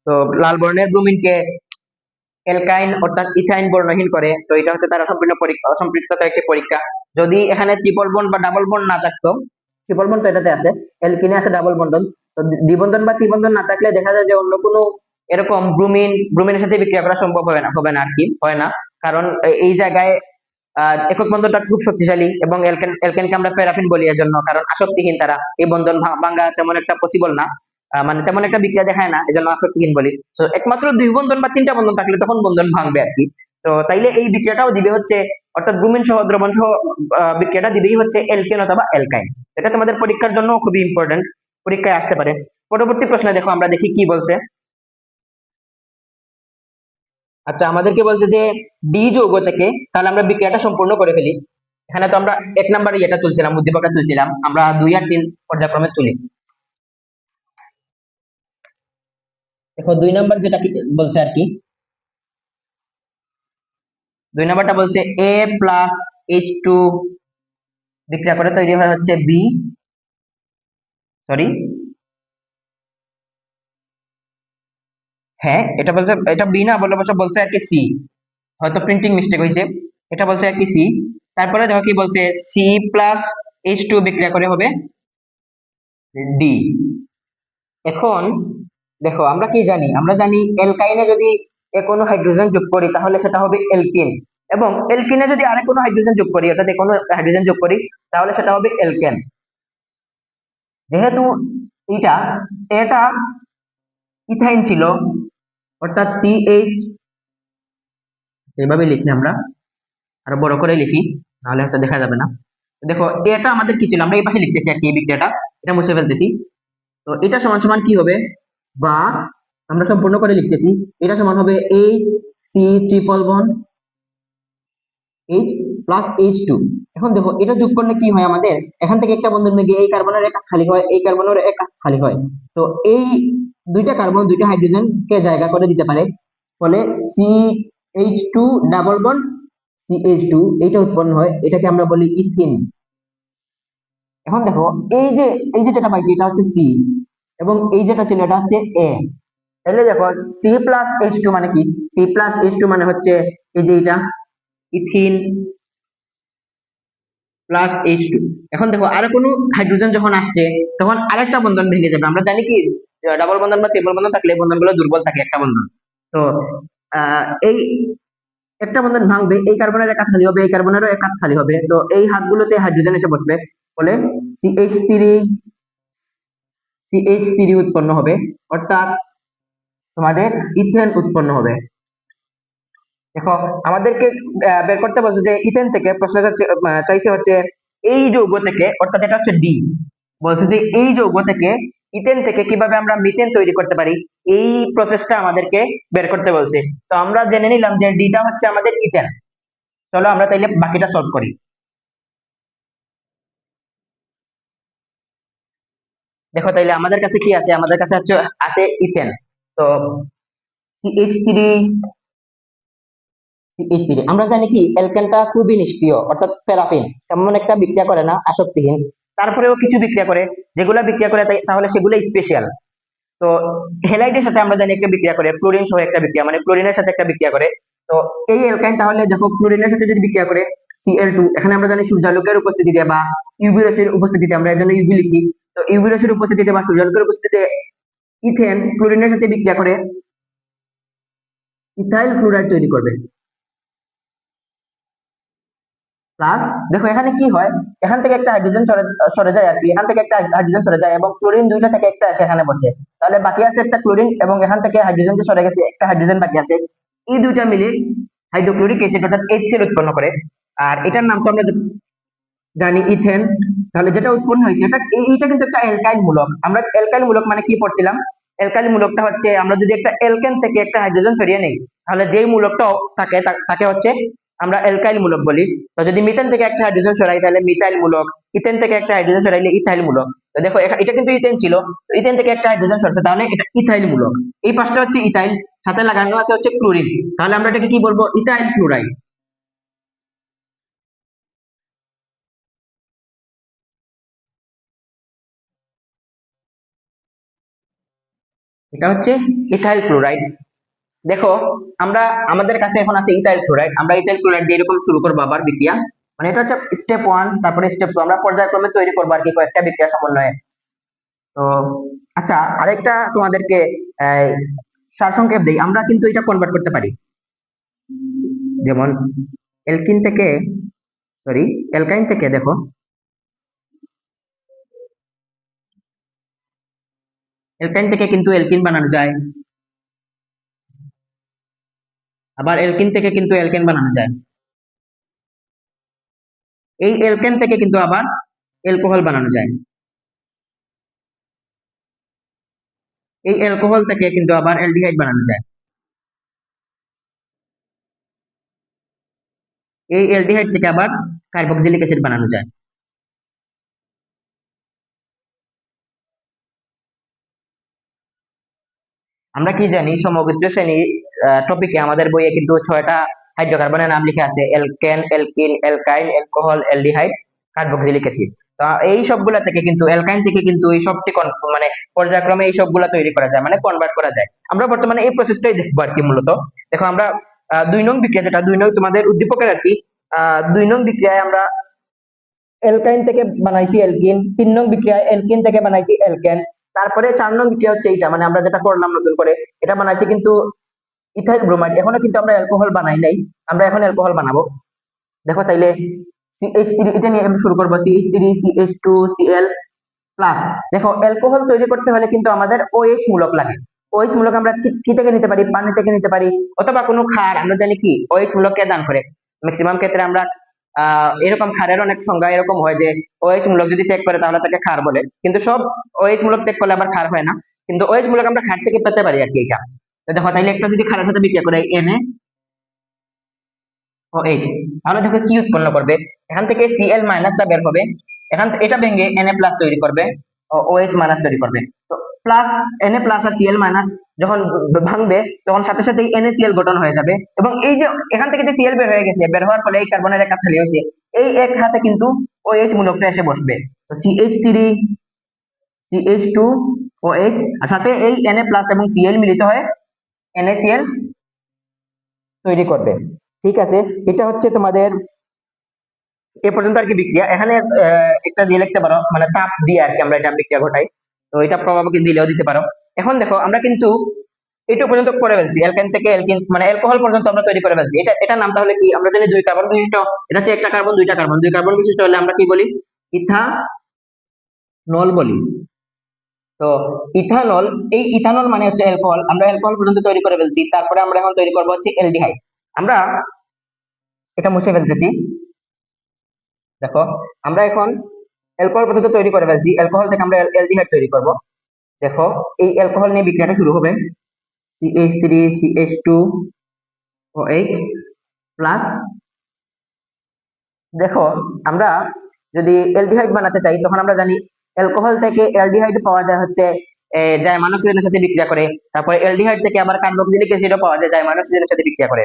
তো লাল বর্ণের ব্রোমিনকে অ্যালকাইন অর্থাৎ ইথাইন বর্ণহীন করে, তো এটা হচ্ছে তার অসম্পূর্ণ পরীক্ষা, অসম্পৃক্ততা একটি পরীক্ষা। যদি এখানে ট্রিপল বন্ড বা ডাবল বন্ড না থাকতো, ট্রিপল বন্ড তো এটাতে আছে, অ্যালকিনে আছে ডাবল বন্ধন, তো দ্বিবন্ধন বা ত্রিবন্ধন না থাকলে দেখা যায় যে অন্য কোনো এরকম ব্রোমিনের সাথে বিক্রিয়া করা সম্ভব হবে না আর কি, হয় না। কারণ এই জায়গায় একক বন্ধনটা খুব শক্তিশালী, এবং অ্যালকেনকে আমরা প্যারাফিন বলি এর জন্য, কারণ আসক্তিহীন তারা, এই বন্ধন ভাঙা তেমন একটা পসিবল না, মানে তেমন একটা বিক্রিয়া দেখায় না, এজন্য আসক্তিহীন বলি। তো একমাত্র দুই বন্ধন বা তিনটা বন্ধন থাকলে তখন বন্ধন ভাঙবে আর কি। তো তাইলে এই বিক্রিয়াটাও দিবে হচ্ছে, অর্থাৎ ব্রোমিন সহ দ্রবণ সহ বিক্রিয়াটা দিবেই হচ্ছে অ্যালকেন অথবা অ্যালকাইন। এটা তোমাদের পরীক্ষার জন্য খুবই ইম্পর্টেন্ট, পরীক্ষায় আসতে পারে। পরবর্তী প্রশ্নে দেখো, আমরা দেখি কি বলছে। আচ্ছা, আমাদেরকে বলছে যে ডি যৌগ থেকে, তাহলে আমরা বিক্রিয়াটা সম্পূর্ণ করে ফেলি। এখানে তো আমরা এক নাম্বার ইয়েটা তুলছিলাম, উদ্দীপকটা তুলছিলাম, আমরা 2 আর 3 পর্যায়ক্রমে তুলি। দেখো 2 নাম্বার যেটা বলছে আর কি, 2 নাম্বারটা বলছে এ প্লাস H2 বিক্রিয়া করে তৈরি হয় হচ্ছে বি, সরি, হ্যাঁ এটা বলছে, এটা বি না বলে বলছে, বলছে আর কি সি, হয়তো প্রিন্টিং মিস্টেক হয়েছে, এটা বলছে আর কি সি। তারপরে দেখো কি বলছে, সি প্লাস H2 বিক্রিয়া করে হবে ডি। এখন দেখো আমরা কি জানি, আমরা জানি অ্যালকাইনে যদি কোনো হাইড্রোজেন যোগ করি তাহলে সেটা হবে অ্যালকিন, এবং অ্যালকিনে যদি আরেক কোনো হাইড্রোজেন যোগ করি, অর্থাৎ কোনো হাইড্রোজেন যোগ করি, তাহলে সেটা হবে অ্যালকেন। যেহেতু এটা এটা ইথাইন ছিল, অর্থাৎ CH, এইভাবে লিখি আমরা, আরো বড় করে লিখি, নাহলে হয়তো দেখা যাবে না। দেখো এটা আমাদের কি ছিল, আমরা এই পাশে লিখতেছি আর কি, এই বিক্রিয়াটা এটা মুছে ফেলতেছি। তো এটা সমান সমান কি হবে, বা আমরা সম্পূর্ণ করে লিখতেছি, এটা সমান হবে H C triple bond H plus H2। এখন দেখো এটা যোগ করলে কি হয় আমাদের, এখান থেকে একটা বন্ধন ভেঙে এই কার্বনের এক খালি হয়, এই কার্বনের এক খালি হয়। তো এই দুইটা কার্বন দুইটা হাইড্রোজেন কে জায়গা করে দিতে পারে, ফলে CH2 ডাবল বন্ড CH2 এটা উৎপন্ন হয়, এটাকে আমরা বলি ইথিন। এখন দেখো এই যে যেটা পাইছি এটা হচ্ছে সি, এবং এই যেটা ছিল এটা হচ্ছে এ। তাহলে দেখো সি প্লাস এইচ টু মানে কি, সি প্লাস এইচ টু মানে হচ্ছে এই যে এটা ইথিন প্লাস এইচ টু। এখন দেখো আরো কোনো হাইড্রোজেন যখন আসছে তখন আরেকটা বন্ধন ভেঙে যাবে। আমরা জানি কি ডাবল বন্ধন বা ট্রিপল বন্ধন থাকলে বন্ধনগুলো দুর্বল থাকে একটা বন্ধন। তো এই একটা বন্ধন ভাঙবে, এই কার্বনের এক হাত খালি হবে, এই কার্বনেরও এক হাত খালি হবে, তো এই হাতগুলোতে হাইড্রোজেন এসে বসবে, ফলে CH3 CH3 উৎপন্ন হবে, অর্থাৎ তোমাদের ইথেন উৎপন্ন হবে। দেখো আমাদেরকে বের করতে বলছে যে ইথেন থেকে প্রশ্ন চাইছে হচ্ছে এই যৌগ থেকে, অর্থাৎ এটা হচ্ছে ডি, বলছে যে এই যৌগ থেকে ইথেন থেকে কিভাবে আমরা মিথেন তৈরি করতে পারি, এই প্রসেসটা আমাদেরকে বের করতে বলছে। তো আমরা জেনে নিলাম যে ডিটা হচ্ছে আমাদের ইথেন। চলো আমরা তাইলে বাকিটা সলভ করি। দেখো তাইলে আমাদের কাছে কি আছে, আমাদের কাছে হচ্ছে আছে ইথেন। তো CH3 CH3 আমরা জানি কি অ্যালকেনটা খুবই নিষ্ক্রিয়, অর্থাৎ প্যারাফিন তেমন একটা বিক্রিয়া করে না, আসক্তিহীন। তারপরেও কিছু বিক্রিয়া করে, যেগুলা বিক্রিয়া করে তাহলে সেগুলো স্পেশাল। তো হ্যালাইডের সাথে আমরা জানি একটা বিক্রিয়া করে, ক্লোরিন সহ একটা বিক্রিয়া, মানে ক্লোরিনের সাথে একটা বিক্রিয়া করে। তো এই অ্যালকাইন তাহলে দেখো ক্লোরিনের সাথে যদি বিক্রিয়া করে Cl2, এখানে আমরা জানি সূর্যালোকের উপস্থিতিতে বা ইউভি রশ্মির উপস্থিতিতে, আমরা এর জন্য ইউভি লিখি। তো ইউভি রশ্মির উপস্থিতিতে বা সূর্যালোকের উপস্থিতিতে ইথেন ক্লোরিনের সাথে বিক্রিয়া করে ইথাইল ক্লোরাইড তৈরি করবে। প্লাস দেখো এখানে কি হয়, এখান থেকে একটা হাইড্রোজেন সরে সরে যায় আর কি, এখান থেকে একটা হাইড্রোজেন সরে যায় এবং ক্লোরিন দুইটা থেকে একটা এসে এখানে বসে, তাহলে বাকি আছে একটা ক্লোরিন, এবং এখান থেকে হাইড্রোজেন যে সরে গেছে একটা হাইড্রোজেন বাকি আছে। এই দুইটা মিলে হাইড্রোক্লোরিক অ্যাসিড অর্থাৎ HCl উৎপন্ন করে। আর এটার নাম তো আমরা জানি ইথেন। তাহলে যেটা উৎপন্ন হয়েছে এইটা কিন্তু একটা অ্যালকাইল মূলক। আমরা অ্যালকাইল মূলক মানে কি পড়ছিলাম, অ্যালকাইল মূলকটা হচ্ছে আমরা যদি একটা অ্যালকেন থেকে একটা হাইড্রোজেন সরিয়ে নেই, তাহলে যেই মূলকটা থাকে তাকে হচ্ছে আমরা অ্যালকাইল মূলক বলি। তো যদি মিথেন থেকে একটা হাইড্রোজেন সরাই তাহলে মিথাইল মূলক, ইথেন থেকে একটা হাইড্রোজেন সরাইলে ইথাইল মূলক। তো দেখো এটা কিন্তু ইথেন ছিল, তো ইথেন থেকে একটা হাইড্রোজেন সরছে তাহলে এটা ইথাইল মূলক। এই পাশটা হচ্ছে ইথাইল, সাথে লাগানো আছে হচ্ছে ক্লোরিন, তাহলে আমরা এটাকে কি বলবো, ইথাইল ক্লোরাইড। এটা হচ্ছে ইথাইল ক্লোরাইড। দেখো আমরা আমাদের কাছে এখন আছে ইথাইল ক্লোরাইড, আমরা ইথাইল ক্লোরাইড দিয়ে এরকম শুরু করবো আবার বিক্রিয়া, মানে এটা হচ্ছে স্টেপ 1, তারপরে স্টেপ 2, আমরা পর্যায়ক্রমে তৈরি করবো আর কি কয়েকটা বিক্রিয়া সমন্বয়ে। তো আচ্ছা, আরেকটা তোমাদেরকে আহ, সারসংক্ষেপ দেই, আমরা কিন্তু এটা কনভার্ট করতে পারি। যেমন এলকিন থেকে, সরি অ্যালকাইন থেকে, দেখো অ্যালকাইন থেকে কিন্তু অ্যালকিন বানানো যায়, আবার অ্যালকিন থেকে কিন্তু অ্যালকেন বানানো যায়। এই অ্যালকেন থেকে কিন্তু আবার অ্যালকোহল বানানো যায়, এই অ্যালকোহল থেকে কিন্তু আবার অ্যালডিহাইড বানানো যায়, এই অ্যালডিহাইড থেকে আবার কার্বক্সিলিক অ্যাসিড বানানো যায়। আমরা কি জানি সমবৃত্ত শ্রেণী টপিকে আমাদের বইয়ে কিন্তু 6টা হাইড্রোকার্বনের নাম লিখে আছে, alkane, alkyne, অ্যালকাইন, alcohol, aldehyde, carboxylic acid. তো এই সবগুলা থেকে কিন্তু অ্যালকাইন থেকে কিন্তু এই সবটি মানে পর্যায়ক্রমে এই সবগুলা তৈরি করা যায়, মানে কনভার্ট করা যায়। আমরা বর্তমানে এই প্রসেসটাই দেখবো আর কি মূলত। দেখো আমরা 2 নং বিক্রিয়া, যেটা 2 নং তোমাদের উদ্দীপকের আর কি, 2 নং বিক্রিয়ায় আমরা অ্যালকাইন থেকে বানাইছি অ্যালকিন, 3 নং বিক্রিয়ায় অ্যালকিন থেকে বানাইছি অ্যালকেন, তারপরে 4 নং বিক্রিয়া হচ্ছে এইটা, মানে আমরা যেটা করলাম নতুন করে, এটা বানাইছি কিন্তু ইথাইল ব্রোমাইড। এখনো কিন্তু আমরা অ্যালকোহল বানাই নাই, আমরা এখন অ্যালকোহল বানাবো। দেখো তাইলে CH3 এটা নিয়ে আমরা শুরু করবো, CH3 CH2 Cl প্লাস। দেখো অ্যালকোহল তৈরি করতে হলে কিন্তু আমাদের OH মূলক লাগে। OH মূলক আমরা কি থেকে নিতে পারি, পানি থেকে নিতে পারি, অথবা কোনো ক্ষার। আমরা জানি কি OH মূলককে দান করে, ম্যাক্সিমাম ক্ষেত্রে আমরা এরকম ক্ষারের অনেক সংজ্ঞা এরকম হয় যে OH মূলক যদি ত্যাগ করে তাহলে তাকে ক্ষার বলে, কিন্তু সব OH মূলক ত্যাগ করলে আবার ক্ষার হয় না, কিন্তু OH মূলক আমরা ক্ষার থেকে পেতে পারি আর কি এটা। তো দেখো তাইলে একটা যদি ক্ষারের সাথে বিক্রিয়া করে Na, ও এইচ, তাহলে দেখো কি উৎপন্ন করবে, এখান থেকে Cl মাইনাসটা বের হবে, এটা ভেঙে Na প্লাস তৈরি করবে, ও OH মাইনাস তৈরি করবে। তো প্লাস Na প্লাস আর Cl মাইনাস যখন ভাঙবে তখন সাথে সাথে NaCl গঠন হয়ে যাবে, এবং এই যে এখান থেকে যে Cl বের হয়ে গেছে, বের হওয়ার ফলে এই কার্বনের এক হাত খালি হয়েছে, এই এক হাতে কিন্তু OH মূলকটা এসে বসবে। তো CH3 CH2 OH, আর সাথে এই Na প্লাস এবং Cl মিলিত হয়ে NaCl তৈরি করবে। ঠিক আছে, এটা হচ্ছে তোমাদের এ পর্যন্ত আর কি বিক্রিয়া। এখানে একটা দিয়ে লিখতে পারো, মানে তাপ দিয়ে আর কি আমরা এটা বিক্রিয়া ঘটাই, তো এটা প্রভাবকে দিলেও দিতে পারো। এখন দেখো আমরা কিন্তু এটা পর্যন্ত করে ফেলছি, অ্যালকেন থেকে অ্যালকিন মানে অ্যালকোহল পর্যন্ত আমরা তৈরি করে ফেলছি। এটা নাম তাহলে কি, আমরা জানি দুই কার্বন বিশিষ্ট, এটা হচ্ছে একটা কার্বন দুইটা কার্বন, দুই কার্বন বিশিষ্ট হলে আমরা কি বলি, ইথানল বলি। তো ইথানল, এই ইথানল মানে হচ্ছে অ্যালকোহল, আমরা অ্যালকোহল পর্যন্ত তৈরি করে ফেলছি, তারপরে আমরা এখন তৈরি করবো হচ্ছে অ্যালডিহাইড। আমরা এটা মুছে ফেলতেছি, দেখো আমরা এখন অ্যালকোহল পর্যন্ত তৈরি করে ফেলছি, অ্যালকোহল থেকে আমরা অ্যালডিহাইড তৈরি করব। দেখো এই অ্যালকোহল নিয়ে বিক্রিয়াটা শুরু হবে, CH3 CH2 OH প্লাস, দেখো আমরা যদি অ্যালডিহাইড বানাতে চাই তখন আমরা জানি অ্যালকোহল থেকে অ্যালডিহাইড পাওয়া যায় হচ্ছে জাইমান অক্সিজেনের সাথে বিক্রিয়া করে, তারপরে অ্যালডিহাইড থেকে আবার কার্বক্সিলিক অ্যাসিডও পাওয়া যায় জাইমান অক্সিজেনের সাথে বিক্রিয়া করে।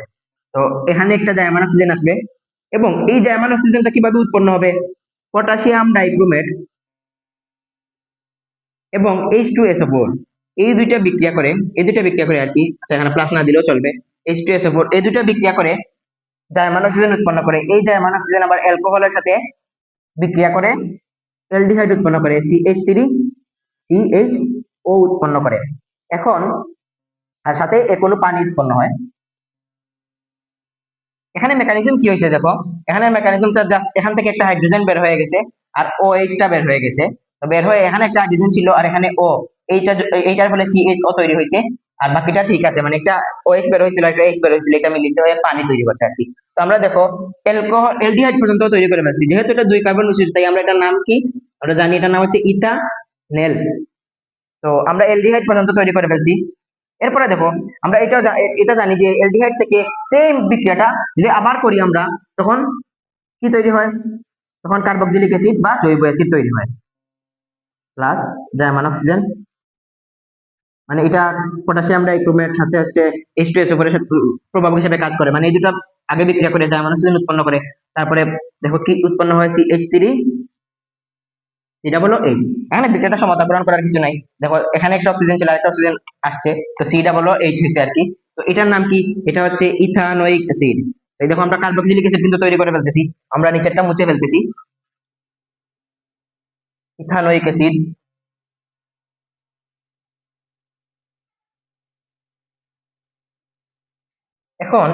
তো এখানে একটা জাইমান অক্সিজেন আসবে, এবং এই জাইমান অক্সিজেনটা কিভাবে উৎপন্ন হবে, পটাশিয়াম ডাইক্রোমেট এবং H2SO4 এই দুইটা বিক্রিয়া করে, আর কি, আচ্ছা এখানে প্লাস না দিলেও চলবে, H2SO4 এই দুইটা বিক্রিয়া করে জার্মান অক্সিজেন উৎপন্ন করে, এই জার্মান অক্সিজেন আবার অ্যালকোহলের সাথে বিক্রিয়া করে অ্যালডিহাইড উৎপন্ন করে, CH3CHO উৎপন্ন করে। এখন আর সাথে কোনো পানি উৎপন্ন হয়। এখানে মেকানিজম কি হয়েছে দেখো, এখানে মেকানিজমটা জাস্ট এখান থেকে একটা হাইড্রোজেন বের হয়ে গেছে আর OH টা বের হয়ে গেছে, তো বের হয়ে এখানে একটা হাইড্রোজেন ছিল আর এখানে এইটার ফলে CHO তৈরি হয়েছে, আর বাকিটা ঠিক আছে, মানে একটা OH বের হয়েছিল একটা H বের হয়েছিল, এটা মিলিত হয়ে পানি তৈরি করছে আর কি। তো আমরা দেখো অ্যালকোহল অ্যালডিহাইড পর্যন্ত তৈরি করে ফেলছি, যেহেতু এটা দুই কার্বন বিশিষ্ট তাই আমরা এটার নাম কি, আমরা জানি এটার নাম হচ্ছে ইথানেল। তো আমরা অ্যালডিহাইড পর্যন্ত তৈরি করে ফেলছি। এরপরে দেখো আমরা এটা জানি যে অ্যালডিহাইড থেকে সেম বিক্রিয়াটা যদি আবার করি আমরা, তখন কি তৈরি হয়, তখন কার্বক্সিলিক অ্যাসিড বা জৈব অ্যাসিড তৈরি হয়, প্লাস জার্মান অক্সিজেন, মানে এটা পটাশিয়াম ডাইক্রোমেট সাথে হচ্ছে H2SO4 এর সাথে প্রভাবক হিসেবে কাজ করে, মানে এই দুটো আগে বিক্রিয়া করে জার্মান অক্সিজেন উৎপন্ন করে, তারপরে দেখো কি উৎপন্ন হয়, CH3COOH। এখানে বিক্রিয়াটা সমতা পূরণ করার কিছু নাই, দেখো এখানে একটা অক্সিজেন ছিল আরেকটা অক্সিজেন আসছে, তো COOH হয়েছে আর কি। তো এটার নাম কি, এটা হচ্ছে ইথানোয়িক অ্যাসিড। এই দেখো আমরা কার্বক্সিলিক অ্যাসিড কিন্তু তৈরি করে ফেলতেছি, আমরা নিচেরটা মুছে ফেলতেছি, ইথানোয়িক অ্যাসিড। এখন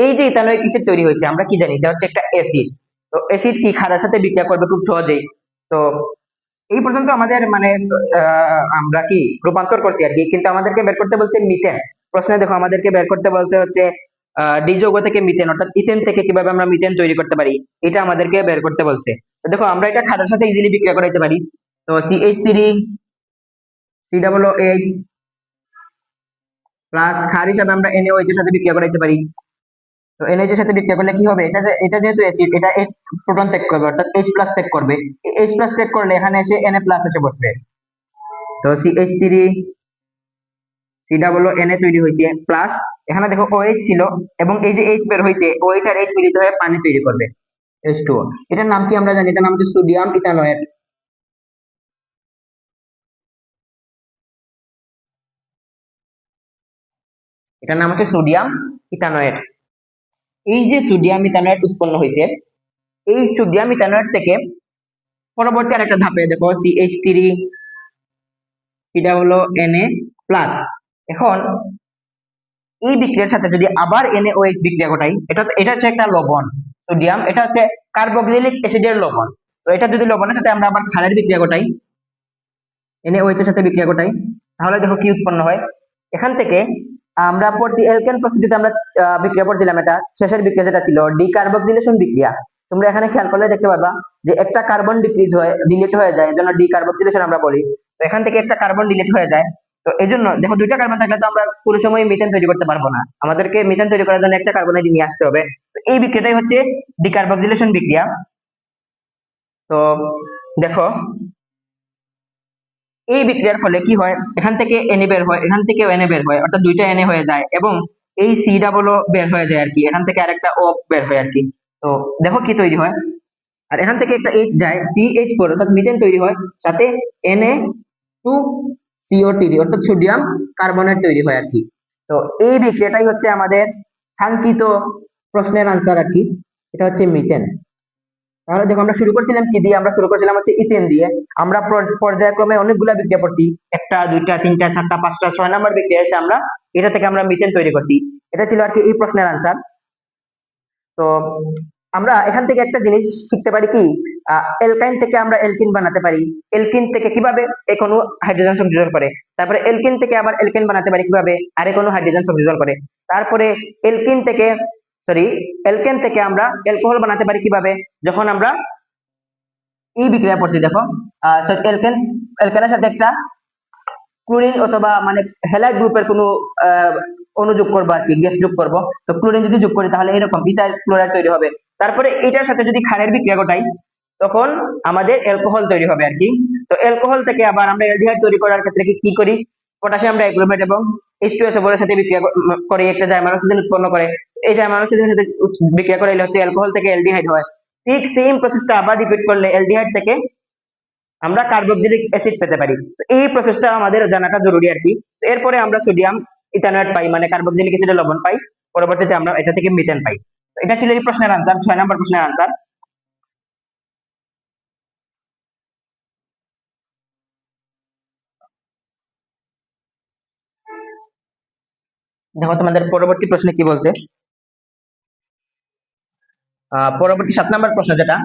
এই যে ইথানোয়িক অ্যাসিড তৈরি হয়েছে, আমরা কি জানি এটা হচ্ছে একটা অ্যাসিড। তো অ্যাসিড কি ক্ষারের সাথে বিক্রিয়া করবে খুব সহজেই। তো এই পর্যন্ত আমাদের মানে আমরা কি রূপান্তর করছি আর কি, কিন্তু আমাদেরকে বের করতে বলছে মিথেন। প্রশ্নে দেখো আমাদেরকে বের করতে বলছে হচ্ছে ডি যৌগ থেকে মিথেন অর্থাৎ ইথেন থেকে কিভাবে আমরা মিথেন তৈরি করতে পারি, এটা আমাদেরকে বের করতে বলছে। তো দেখো আমরা এটা খাদ্যের সাথে ইজিলি বিক্রিয়া করাইতে পারি। তো CH3COOH প্লাস ক্ষার হিসাবে আমরা NaOH এর সাথে বিক্রিয়া করাইতে পারি। তো NaOH এর সাথে বিক্রিয়া করলে কি হবে, এটা যেহেতু অ্যাসিড, এটা H প্রোটন ত্যাগ করবে অর্থাৎ H প্লাস ত্যাগ করবে, H প্লাস ত্যাগ করলে এখানে এসে Na প্লাস এসে বসবে। তো CH3COONA তৈরি হয়েছে, প্লাস এখানে দেখো OH ছিল এবং এই যে H বের হয়েছে, OH আর H মিলিত হয়ে পানি তৈরি করবে, H2O। এটার নাম কি আমরা জানি, এটার নাম হচ্ছে সোডিয়াম ইথানয়েড। এটার নাম হচ্ছে সোডিয়াম ইথানয়েড। এই যে সোডিয়াম ইথানয়েড উৎপন্ন হয়েছে, এই সোডিয়াম ইথানয়েড থেকে পরবর্তী আরেকটা ধাপে দেখো CH3COONA প্লাস। এখন এই বিক্রিয়ার সাথে যদি আবার NaOH বিক্রিয়া ঘটাই, এটা হচ্ছে একটা লবণ, সোডিয়াম এটা হচ্ছে কার্বক্সিলিক অ্যাসিডের লবণ। তো এটা যদি লবণের সাথে আমরা আবার ক্ষারের বিক্রিয়া ঘটাই, NaOH এর সাথে বিক্রিয়া ঘটাই, তাহলে দেখো কি উৎপন্ন হয়। এখান থেকে আমরা অ্যালকেন প্রস্তুতিতে আমরা বিক্রিয়া পড়ছিলাম, এটা শেষের বিক্রিয়া যেটা ছিল ডিকার্বক্সিলেশন বিক্রিয়া। তোমরা এখানে খেয়াল করলে দেখতে পারবা যে একটা কার্বন ডিক্রিজ হয়, ডিলিট হয়ে যায়, এজন্য ডিকার্বক্সিলেশন আমরা বলি। তো এখান থেকে একটা কার্বন ডিলিট হয়ে যায়, তো এই জন্য দেখো দুইটা কার্বন থাকলে তো আমরা কোনো সময় মিথেন তৈরি করতে পারবো না, আমাদেরকে মিথেন তৈরি করার জন্য একটা কার্বন নিয়ে আসতে হবে। তো এই বিক্রিয়াটাই হচ্ছে ডিকার্বক্সিলেশন বিক্রিয়া। তো দেখো এই বিক্রিয়ার ফলে কি হয়, এখান থেকে এনে বের হয়, এখান থেকেও এনে বের হয়, অর্থাৎ দুইটা এনে হয়ে যায় এবং এই সি ডাবলও বের হয়ে যায় আর কি, এখান থেকে আরেকটা ও বের হয় আর কি। তো দেখো কি তৈরি হয়, আর এখান থেকে একটা এইচ যায়, CH4 অর্থাৎ মিথেন তৈরি হয়, সাথে Na2CO3 অর্থাৎ সোডিয়াম কার্বনেট তৈরি হয় আর কি। তো এই বিক্রিয়াটাই হচ্ছে আমাদের কাঙ্ক্ষিত প্রশ্নের আনসার আর কি, এটা হচ্ছে মিথেন। তাহলে দেখো আমরা শুরু করছিলাম কি দিয়ে, আমরা শুরু করছিলাম হচ্ছে ইথেন দিয়ে। আমরা পর্যায়ক্রমে অনেকগুলা বিক্রিয়া করছি, একটা দুইটা তিনটা চারটা পাঁচটা 6 নাম্বার বিক্রিয়া এসে আমরা এটা থেকে আমরা মিথেন তৈরি করছি। এটা ছিল আর কি এই প্রশ্নের আনসার। তো আমরা এখান থেকে একটা জিনিস শিখতে পারি কি, এলকাইন থেকে আমরা এলকিন বানাতে পারি, এলকিন থেকে কিভাবে এক অণু হাইড্রোজেন সংযোজন করে, তারপরে এলকিন থেকে আবার এলকেন বানাতে পারি কিভাবে আরেক অণু হাইড্রোজেন সংযোজন করে, তারপরে এলকিন থেকে সরি এলকেন থেকে আমরা অ্যালকোহল বানাতে পারি কিভাবে, যখন আমরা এই বিক্রিয়া করছি। দেখো এলকেন এলকেনের সাথে একটা ক্লোরিন অথবা মানে হ্যালাইড গ্রুপের কোনো অণু যোগ করবো আর কি, গ্যাস যোগ করবো। তো ক্লোরিন যদি যোগ করি তাহলে এরকম ইথাইল ক্লোরাইড তৈরি হবে। তারপরে এটার সাথে যদি ক্ষারের বিক্রিয়া ঘটাই তখন আমাদের অ্যালকোহল তৈরি হবে আর কি। তো অ্যালকোহল থেকে আবার আমরা অ্যালডিহাইড তৈরি করার ক্ষেত্রে কি করি, পটাশিয়াম ডাইক্লোরাইড এবং H2SO4 এর সাথে বিক্রিয়া করে একটা জাইমার অক্সিজেন উৎপন্ন করে। এই জাইমার অক্সিজেনের সাথে বিক্রিয়া করে হচ্ছে অ্যালকোহল থেকে অ্যালডিহাইড হয়। ঠিক সেম প্রসেসটা আবার রিপিট করলে অ্যালডিহাইড থেকে আমরা কার্বক্সিলিক অ্যাসিড পেতে পারি। তো এই প্রসেসটা আমাদের জানাটা জরুরি আর কি। এরপরে আমরা সোডিয়াম ইথানয়েড পাই, মানে কার্বক্সিলিক অ্যাসিডের লবণ পাই, পরবর্তীতে আমরা এটা থেকে মিথেন পাই। তো এটা ছিল এই প্রশ্নের আনসার, 6 নম্বর প্রশ্নের আনসার। দেখো তোমাদের পরবর্তী প্রশ্নে কি বলছে। পরবর্তী 7 নম্বর প্রশ্ন, যেটা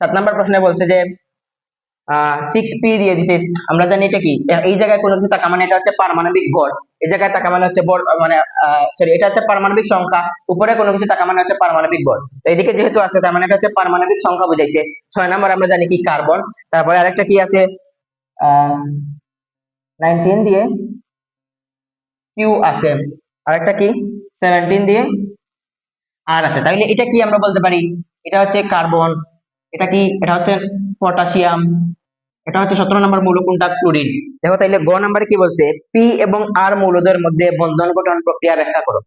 7 নম্বর প্রশ্নে বলছে যে 6p দিয়ে দিছে। আমরা জানি এটা কি, এই জায়গায় কোনো কিছু থাকা মানে এটা হচ্ছে পারমাণবিক ভর, এই জায়গায় থাকা মানে হচ্ছে ভর, মানে সরি এটা হচ্ছে পারমাণবিক সংখ্যা, উপরে কোনো কিছু থাকা মানে হচ্ছে পারমাণবিক ভর। তো এদিকে যেহেতু আছে তার মানে এটা হচ্ছে পারমাণবিক সংখ্যা বুঝাইছে। 6 নম্বর আমরা জানি কি কার্বন, তারপরে আরেকটা কি আছে 19 দিয়ে কিউ আছে, আরেকটা কি 17 দিয়ে আর আছে। তাহলে এটা কি আমরা বলতে পারি, এটা হচ্ছে কার্বন, এটা কি, এটা হচ্ছে পটাশিয়াম, এটা হচ্ছে 17 নম্বর মৌল কোনটা, ক্লোরিন। দেখো তাইলে গ নাম্বারে কি বলছে, পি এবং আর মৌলদের মধ্যে বন্ধন গঠন প্রক্রিয়া ব্যাখ্যা করো।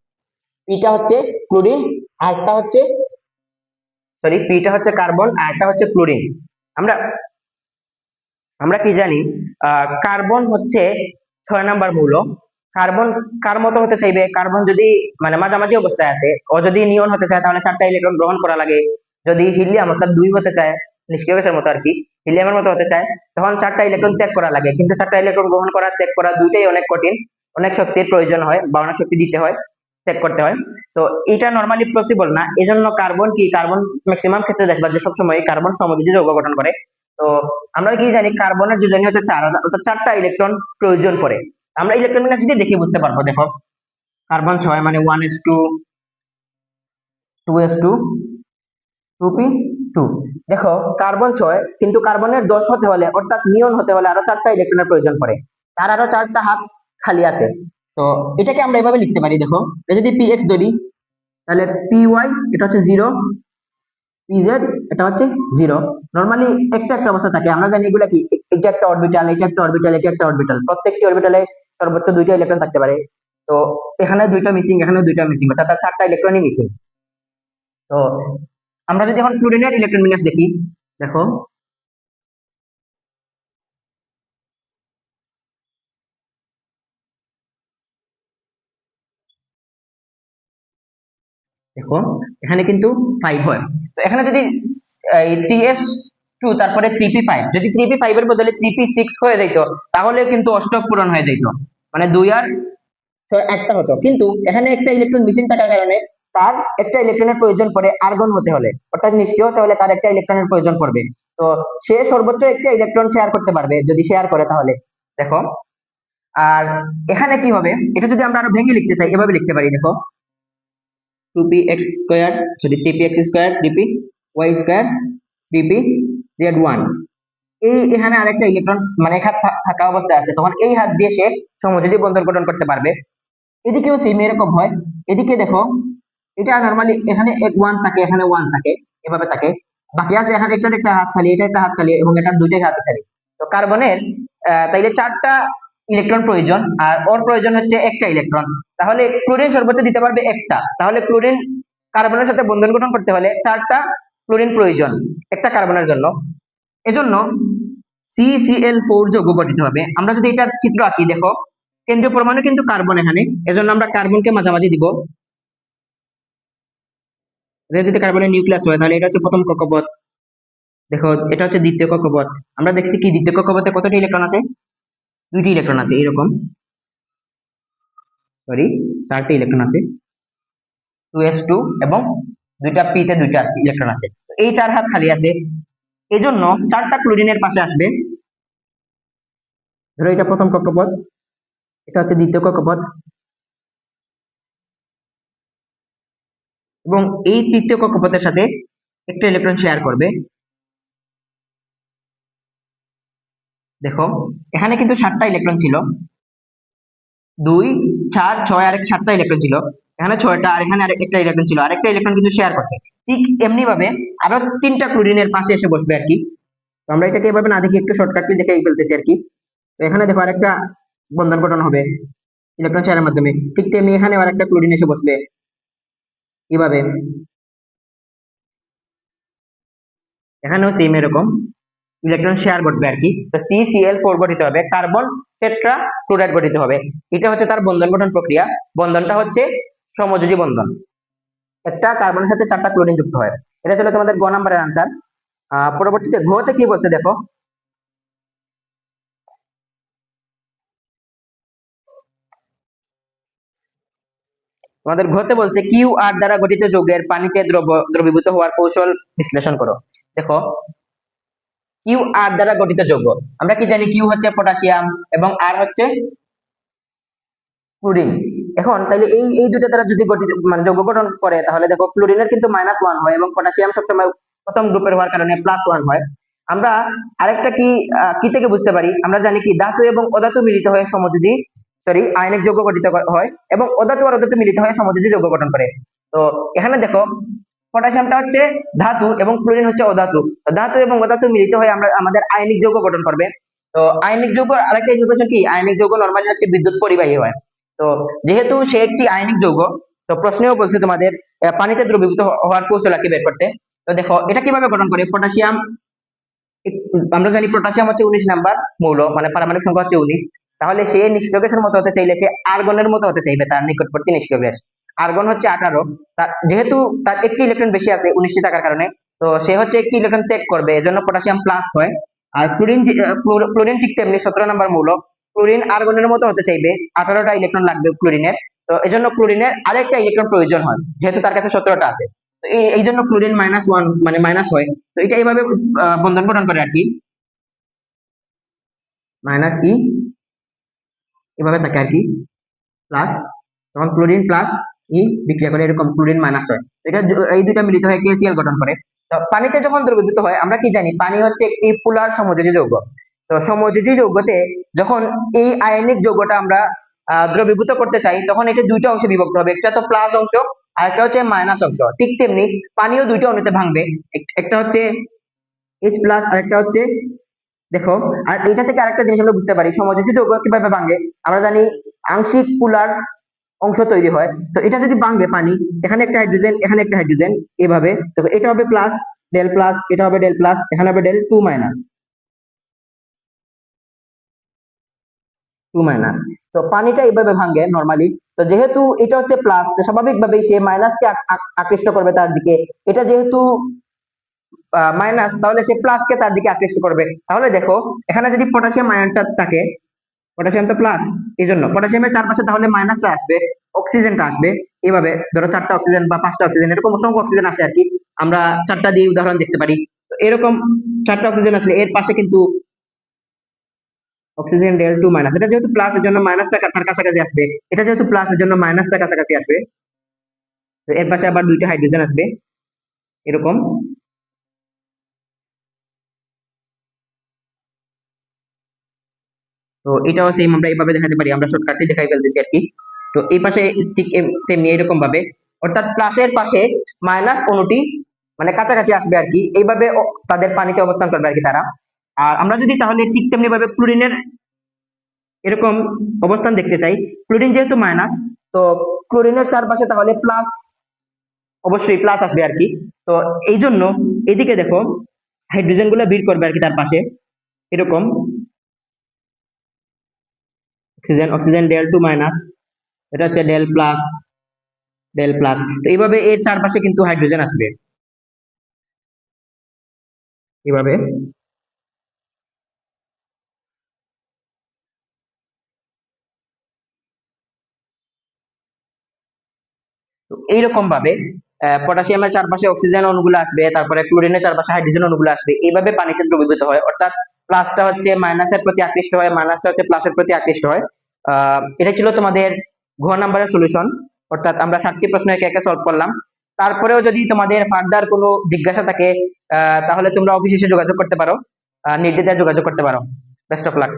পিটা হচ্ছে ক্লোরিন, আরটা হচ্ছে পিটা হচ্ছে কার্বন, আরটা হচ্ছে ক্লোরিন। আমরা আমরা কি জানি, কার্বন হচ্ছে 6 নম্বর মৌল। কার্বন কার মতো হতে চাইবে, কার্বন যদি মানে মাঝামাঝি অবস্থায় আছে, ও যদি নিয়ন হতে চায় তাহলে 4টা ইলেকট্রন গ্রহণ করা লাগে। যদি হিলিয়াম অর্থাৎ 2 হতে চায়, নিষ্ক্রিয় গ্যাসের মতো আর কি, হিলিয়ামের মতো হতে চায়, তখন 4টা ইলেকট্রন ত্যাগ করা লাগে। কিন্তু 4টা ইলেকট্রন গ্রহণ করা ত্যাগ করা দুইটাই অনেক কঠিন, অনেক শক্তির প্রয়োজন হয় বা অনেক শক্তি দিতে হয়, ত্যাগ করতে হয়। তো এটা নরমালি পসিবল না, এজন্য কার্বন কি, কার্বন ম্যাক্সিমাম ক্ষেত্রে দেখবা যে সবসময় কার্বন সমযোজী যৌগ গঠন করে। তো আমরা কি জানি কার্বনের যোজনী হচ্ছে 4, অর্থাৎ 4টা ইলেকট্রন প্রয়োজন পড়ে। আমরা ইলেকট্রন বিন্যাস যদি দেখে বুঝতে পারবো। দেখো কার্বন 6 মানে 1s2 2s2 2p2। দেখো কার্বন 6, কিন্তু কার্বনের 10 হতে হলে অর্থাৎ নিয়ন হতে হলে আরো 4টা ইলেকট্রনের প্রয়োজন পড়ে, তার আরো 4টা হাত খালি আছে। তো এটাকে আমরা এভাবে লিখতে পারি। দেখো এটা যদি ph ধরি তাহলে py এটা হচ্ছে 0, pz এটা হচ্ছে 0। নরমালি একটা একটা অবস্থা থাকে, আমরা জানি এগুলা কি, এটা একটা অরবিটাল, এটা একটা অরবিটাল, এটা একটা অরবিটাল, প্রত্যেকটি অরবিটালে সর্বোচ্চ 2টা ইলেকট্রন থাকতে পারে। তো এখানে 2টা মিসিং, এখানে 2টা মিসিং, অর্থাৎ 4টা ইলেকট্রনই মিসিং। তো আমরা যদি এখন ক্লোরিনের ইলেকট্রন বিন্যাস দেখি, দেখো দেখো এখানে কিন্তু 5 হয়। তো এখানে যদি এই 3s2 তারপরে 3p5, যদি 3p5 এর বদলে 3p6 হয়ে যাইতো তাহলে কিন্তু অষ্টক পূরণ হয়ে যাইতো, মানে 2 আর 6 একটা হতো। কিন্তু এখানে একটা ইলেকট্রন মিসিং থাকার কারণে তার একটা ইলেকট্রনের প্রয়োজন পড়ে আর্গন হতে হলে, অর্থাৎ নিষ্ক্রিয় হতে হলে তার একটা ইলেকট্রনের প্রয়োজন পড়বে। তো সে সর্বোচ্চ একটা ইলেকট্রন শেয়ার করতে পারবে যদি শেয়ার করে তাহলে। দেখো আর এখানে কি হবে, এটা যদি আমরা আরো ভেঙে লিখতে চাই এভাবে লিখতে পারি। দেখো 2px square, sorry 3px square 3py square 3pz1, এখানে আরেকটা ইলেকট্রন মানে এক হাত ফাঁকা অবস্থায় আছে, তখন এই হাত দিয়ে সে সমযোজী বন্ধন গঠন করতে পারবে। এদিকেও সেম এরকম হয়। এদিকে দেখো, এটা নরমালি এখানে এক ওয়ান থাকে, এখানে ওয়ান থাকে, এভাবে থাকে। বাকি আছে এখানে একটা একটা হাত খালি, এটা একটা হাত খালি এবং এটা দুইটাই হাত খালি। তো কার্বনের তাইলে চারটা ইলেকট্রন প্রয়োজন, আর ওর প্রয়োজন হচ্ছে একটা ইলেকট্রন। তাহলে ক্লোরিন সর্বোচ্চ দিতে পারবে একটা। তাহলে ক্লোরিন কার্বনের সাথে বন্ধন গঠন করতে হলে চারটা ক্লোরিন প্রয়োজন একটা কার্বনের জন্য। এজন্য CCl4 যৌগ গঠিত হবে। আমরা যদি এটার চিত্র আঁকি, দেখো কেন্দ্রীয় পরমাণু কিন্তু কার্বন এখানে, এজন্য আমরা কার্বনকে মাঝামাঝি দিব। যদি কার্বনের নিউক্লিয়াস হয় তাহলে এটা হচ্ছে প্রথম কক্ষপথ। দেখো এটা হচ্ছে দ্বিতীয় কক্ষপথ। আমরা দেখছি কি দ্বিতীয় কক্ষপথে কতটি ইলেকট্রন আছে? দুইটি ইলেকট্রন আছে, এরকম সরি 4টি ইলেকট্রন আছে, 2s2 এবং দুইটা p তে দুইটা ইলেকট্রন আছে। এই 4 হাত খালি আছে, এজন্য 4টা ক্লোরিনের পাশে আসবে। ধরো এটা প্রথম কক্ষপথ, এটা হচ্ছে দ্বিতীয় কক্ষপথ এবং এই তৃতীয় কক্ষপথের সাথে একটা ইলেকট্রন শেয়ার করবে। দেখো এখানে কিন্তু 7টা ইলেকট্রন ছিল, 2 4 6 আর 7টা ইলেকট্রন ছিল। এখানে 6টা আর এখানে আরেকটা ইলেকট্রন ছিল, আরেকটা ইলেকট্রন কিন্তু শেয়ার করছে। ঠিক এমনি ভাবে আরো 3টা ক্লোরিনের পাশে এসে বসবে আর কি। তো আমরা এটাকে এভাবে না দেখে একটু শর্টকাটলি দেখে ফেলতেছি আর কি। তো এখানে দেখো আরেকটা বন্ধন গঠন হবে ইলেকট্রন শেয়ারের মাধ্যমে। ঠিক তেমনি এখানে আরেকটা ক্লোরিন এসে বসবে এইভাবে। এখানেও সেম এরকম ইলেকট্রন শেয়ার ঘটবে আর কি। তো CCl4 গঠিত হবে, কার্বন টেট্রা ক্লোরাইড গঠিত হবে। এটা হচ্ছে তার বন্ধন গঠন প্রক্রিয়া। বন্ধনটা হচ্ছে সমযোজী বন্ধন, একটা কার্বনের সাথে 4টা ক্লোরিন যুক্ত হয়। এটা ছিল তোমাদের গ নাম্বারের আনসার। পরবর্তীতে ঘতে কি বলছে দেখো, তোমাদের ঘতে বলছে কিউ আর দ্বারা গঠিত যৌগের পানিতে দ্রবীভূত হওয়ার কৌশল বিশ্লেষণ করো। দেখো কিউ আর দ্বারা গঠিত যৌগ, আমরা কি জানি কিউ হচ্ছে পটাশিয়াম এবং আর হচ্ছে ক্লোরিন। এখন তাইলে এই দুটো দ্বারা যদি গঠিত মানে যৌগ গঠন করে, তাহলে দেখো ক্লোরিনের কিন্তু -1 হয় এবং পটাশিয়াম সবসময় প্রথম গ্রুপের হওয়ার কারণে +1 হয়। আমরা আরেকটা কি থেকে বুঝতে পারি, আমরা জানি কি ধাতু এবং অধাতু মিলিত হয়ে সমযোজী আয়নিক যৌগ গঠিত হয় এবং অধাতু আর অধাতু মিলিত হয়ে সমযোজী যৌগ গঠন করে। তো এখানে দেখো পটাশিয়ামটা হচ্ছে ধাতু এবং ক্লোরিন হচ্ছে অধাতু। তো ধাতু এবং অধাতু মিলিত হয়ে আমরা আমাদের আয়নিক যৌগ গঠন করবে। তো আয়নিক যৌগ আরেকটা ইনফরমেশন কি, আয়নিক যৌগ নরমালি হচ্ছে বিদ্যুৎ পরিবাহী হয়। তো যেহেতু সে একটি আয়নিক যৌগ, তো প্রশ্নেও বলছে তোমাদের পানিতে দ্রবীভূত হওয়ার কৌশল কি বের করতে। তো দেখো এটা কিভাবে গঠন করে, পটাশিয়াম, আমরা জানি পটাশিয়াম হচ্ছে 19 নাম্বার মৌল, মানে পারমাণবিক সংখ্যা হচ্ছে 19। তাহলে সে নিষ্ক্রিয় গ্যাসের মতো হতে চাইলে সে আর্গনের মতো হতে চাইবে, তার নিকটবর্তী নিষ্ক্রিয় গ্যাস। আর্গন হচ্ছে 18, যেহেতু তার একটি ইলেকট্রন বেশি আছে 19টি থাকার কারণে, তো সে হচ্ছে একটি ইলেকট্রন ত্যাগ করবে, এজন্য পটাশিয়াম প্লাস হয়। আর ক্লোরিন ঠিক তেমনি 17 নাম্বার মৌল, ক্লোরিন আর্গনের মতো হতে চাইবে, 18টা ইলেকট্রন লাগবে ক্লোরিনের। তো এজন্য ক্লোরিনের আরেকটা ইলেকট্রন প্রয়োজন হয়, যেহেতু তার কাছে 17টা আছে। তো এই জন্য ক্লোরিন -1 মানে মাইনাস হয়। তো এটা এইভাবে বন্ধন গঠন করে আর কি, -E এভাবে থাকে আর কি, প্লাস, তখন ক্লোরিন প্লাস ই বিক্রিয়া করে এরকম ক্লোরিন মাইনাস হয়। এটা এই দুইটা মিলিত হয়ে KCl গঠন করে। তো পানিতে যখন দ্রবীভূত হয়, আমরা কি জানি পানি হচ্ছে একটি পোলার সমযোজী যৌগ। তো সমযোজী যৌগতে যখন এই আয়নিক যৌগটা আমরা দ্রবীভূত করতে চাই, তখন এটা দুইটা অংশে বিভক্ত হবে, একটা তো প্লাস অংশ আর একটা হচ্ছে মাইনাস অংশ। ঠিক তেমনি পানিও দুইটা অণুতে ভাঙবে, একটা হচ্ছে H+ আর একটা হচ্ছে, দেখো আর এটা থেকে আরেকটা জিনিস আমরা বুঝতে পারি সমযোজী যৌগ কিভাবে ভাঙে। আমরা জানি আংশিক পোলার অংশ তৈরি হয়। তো এটা যদি ভাঙে পানি, এখানে একটা হাইড্রোজেন এখানে একটা হাইড্রোজেন, এভাবে তো এটা হবে প্লাস ডেল প্লাস, এটা হবে ডেল প্লাস, এখানে হবে ডেল 2 মাইনাস 2 মাইনাস। তো পানিটা এইভাবে ভাঙে নরমালি। তো যেহেতু এটা হচ্ছে প্লাস, স্বাভাবিকভাবেই সে মাইনাসকে আকৃষ্ট করবে তার দিকে। এটা যেহেতু মাইনাস, তাহলে সে প্লাসকে তার দিকে আকৃষ্ট করবে। তাহলে দেখো এখানে যদি পটাশিয়াম আয়নটা থাকে, পটাশিয়াম তো প্লাস, এই জন্য পটাশিয়ামের চারপাশে তাহলে মাইনাসটা আসবে, অক্সিজেনটা আসবে। এইভাবে ধরো 4টা অক্সিজেন বা 5টা অক্সিজেন, এরকম অসংখ্য অক্সিজেন আসে আর কি। আমরা 4টা দিয়ে উদাহরণ দেখতে পারি। তো এরকম 4টা অক্সিজেন আসলে এর পাশে কিন্তু অক্সিজেন ডেল 2 মাইনাস, এটা যেহেতু প্লাস এর জন্য মাইনাসটা তার কাছাকাছি আসবে, এটা যেহেতু প্লাস এর জন্য মাইনাসটা কাছাকাছি আসবে। তো এর পাশে আবার দুইটা হাইড্রোজেন আসবে এরকম। তো এটাও সেম আমরা এইভাবে দেখাতে পারি, আমরা শর্টকাটে দেখাই ফেলতেছি আর কি। তো এই পাশে ঠিক তেমনি এরকম ভাবে, অর্থাৎ প্লাসের পাশে মাইনাস অণুটি মানে কাছাকাছি আসবে আর কি, এইভাবে তাদের পানিতে অবস্থান করবে আর কি তারা। আর আমরা যদি তাহলে ঠিক তেমনি ভাবে ক্লোরিনের এরকম অবস্থান দেখতে চাই, ক্লোরিন যেহেতু মাইনাস, তো ক্লোরিনের চারপাশে তাহলে প্লাস, অবশ্যই প্লাস আসবে আর কি। তো এই জন্য এদিকে দেখো হাইড্রোজেন গুলো বের করবে আর কি তার পাশে এরকম, oxygen oxygen del two minus, এটা হচ্ছে ডেল প্লাস, ডেল প্লাস। তো এইভাবে এর চারপাশে কিন্তু হাইড্রোজেন আসবে এইভাবে। তো এইরকম ভাবে পটাশিয়ামের চারপাশে অক্সিজেন অণুগুলো আসবে, তারপরে ক্লোরিনের চারপাশে হাইড্রোজেন অণুগুলো আসবে, এইভাবে পানিতে দ্রবীভূত হয়। অর্থাৎ প্লাসটা হচ্ছে মাইনাসের প্রতি আকৃষ্ট হয়, মাইনাসটা হচ্ছে প্লাসের প্রতি আকৃষ্ট হয়। এটা ছিল তোমাদের ঘ নাম্বারের সলিউশন। অর্থাৎ আমরা 7টি প্রশ্ন একে একে সলভ করলাম। তারপরেও যদি তোমাদের ফার্দার কোনো জিজ্ঞাসা থাকে তাহলে তোমরা অফিসে এসে যোগাযোগ করতে পারো, নির্দ্বিধায় যোগাযোগ করতে পারো। Best of luck.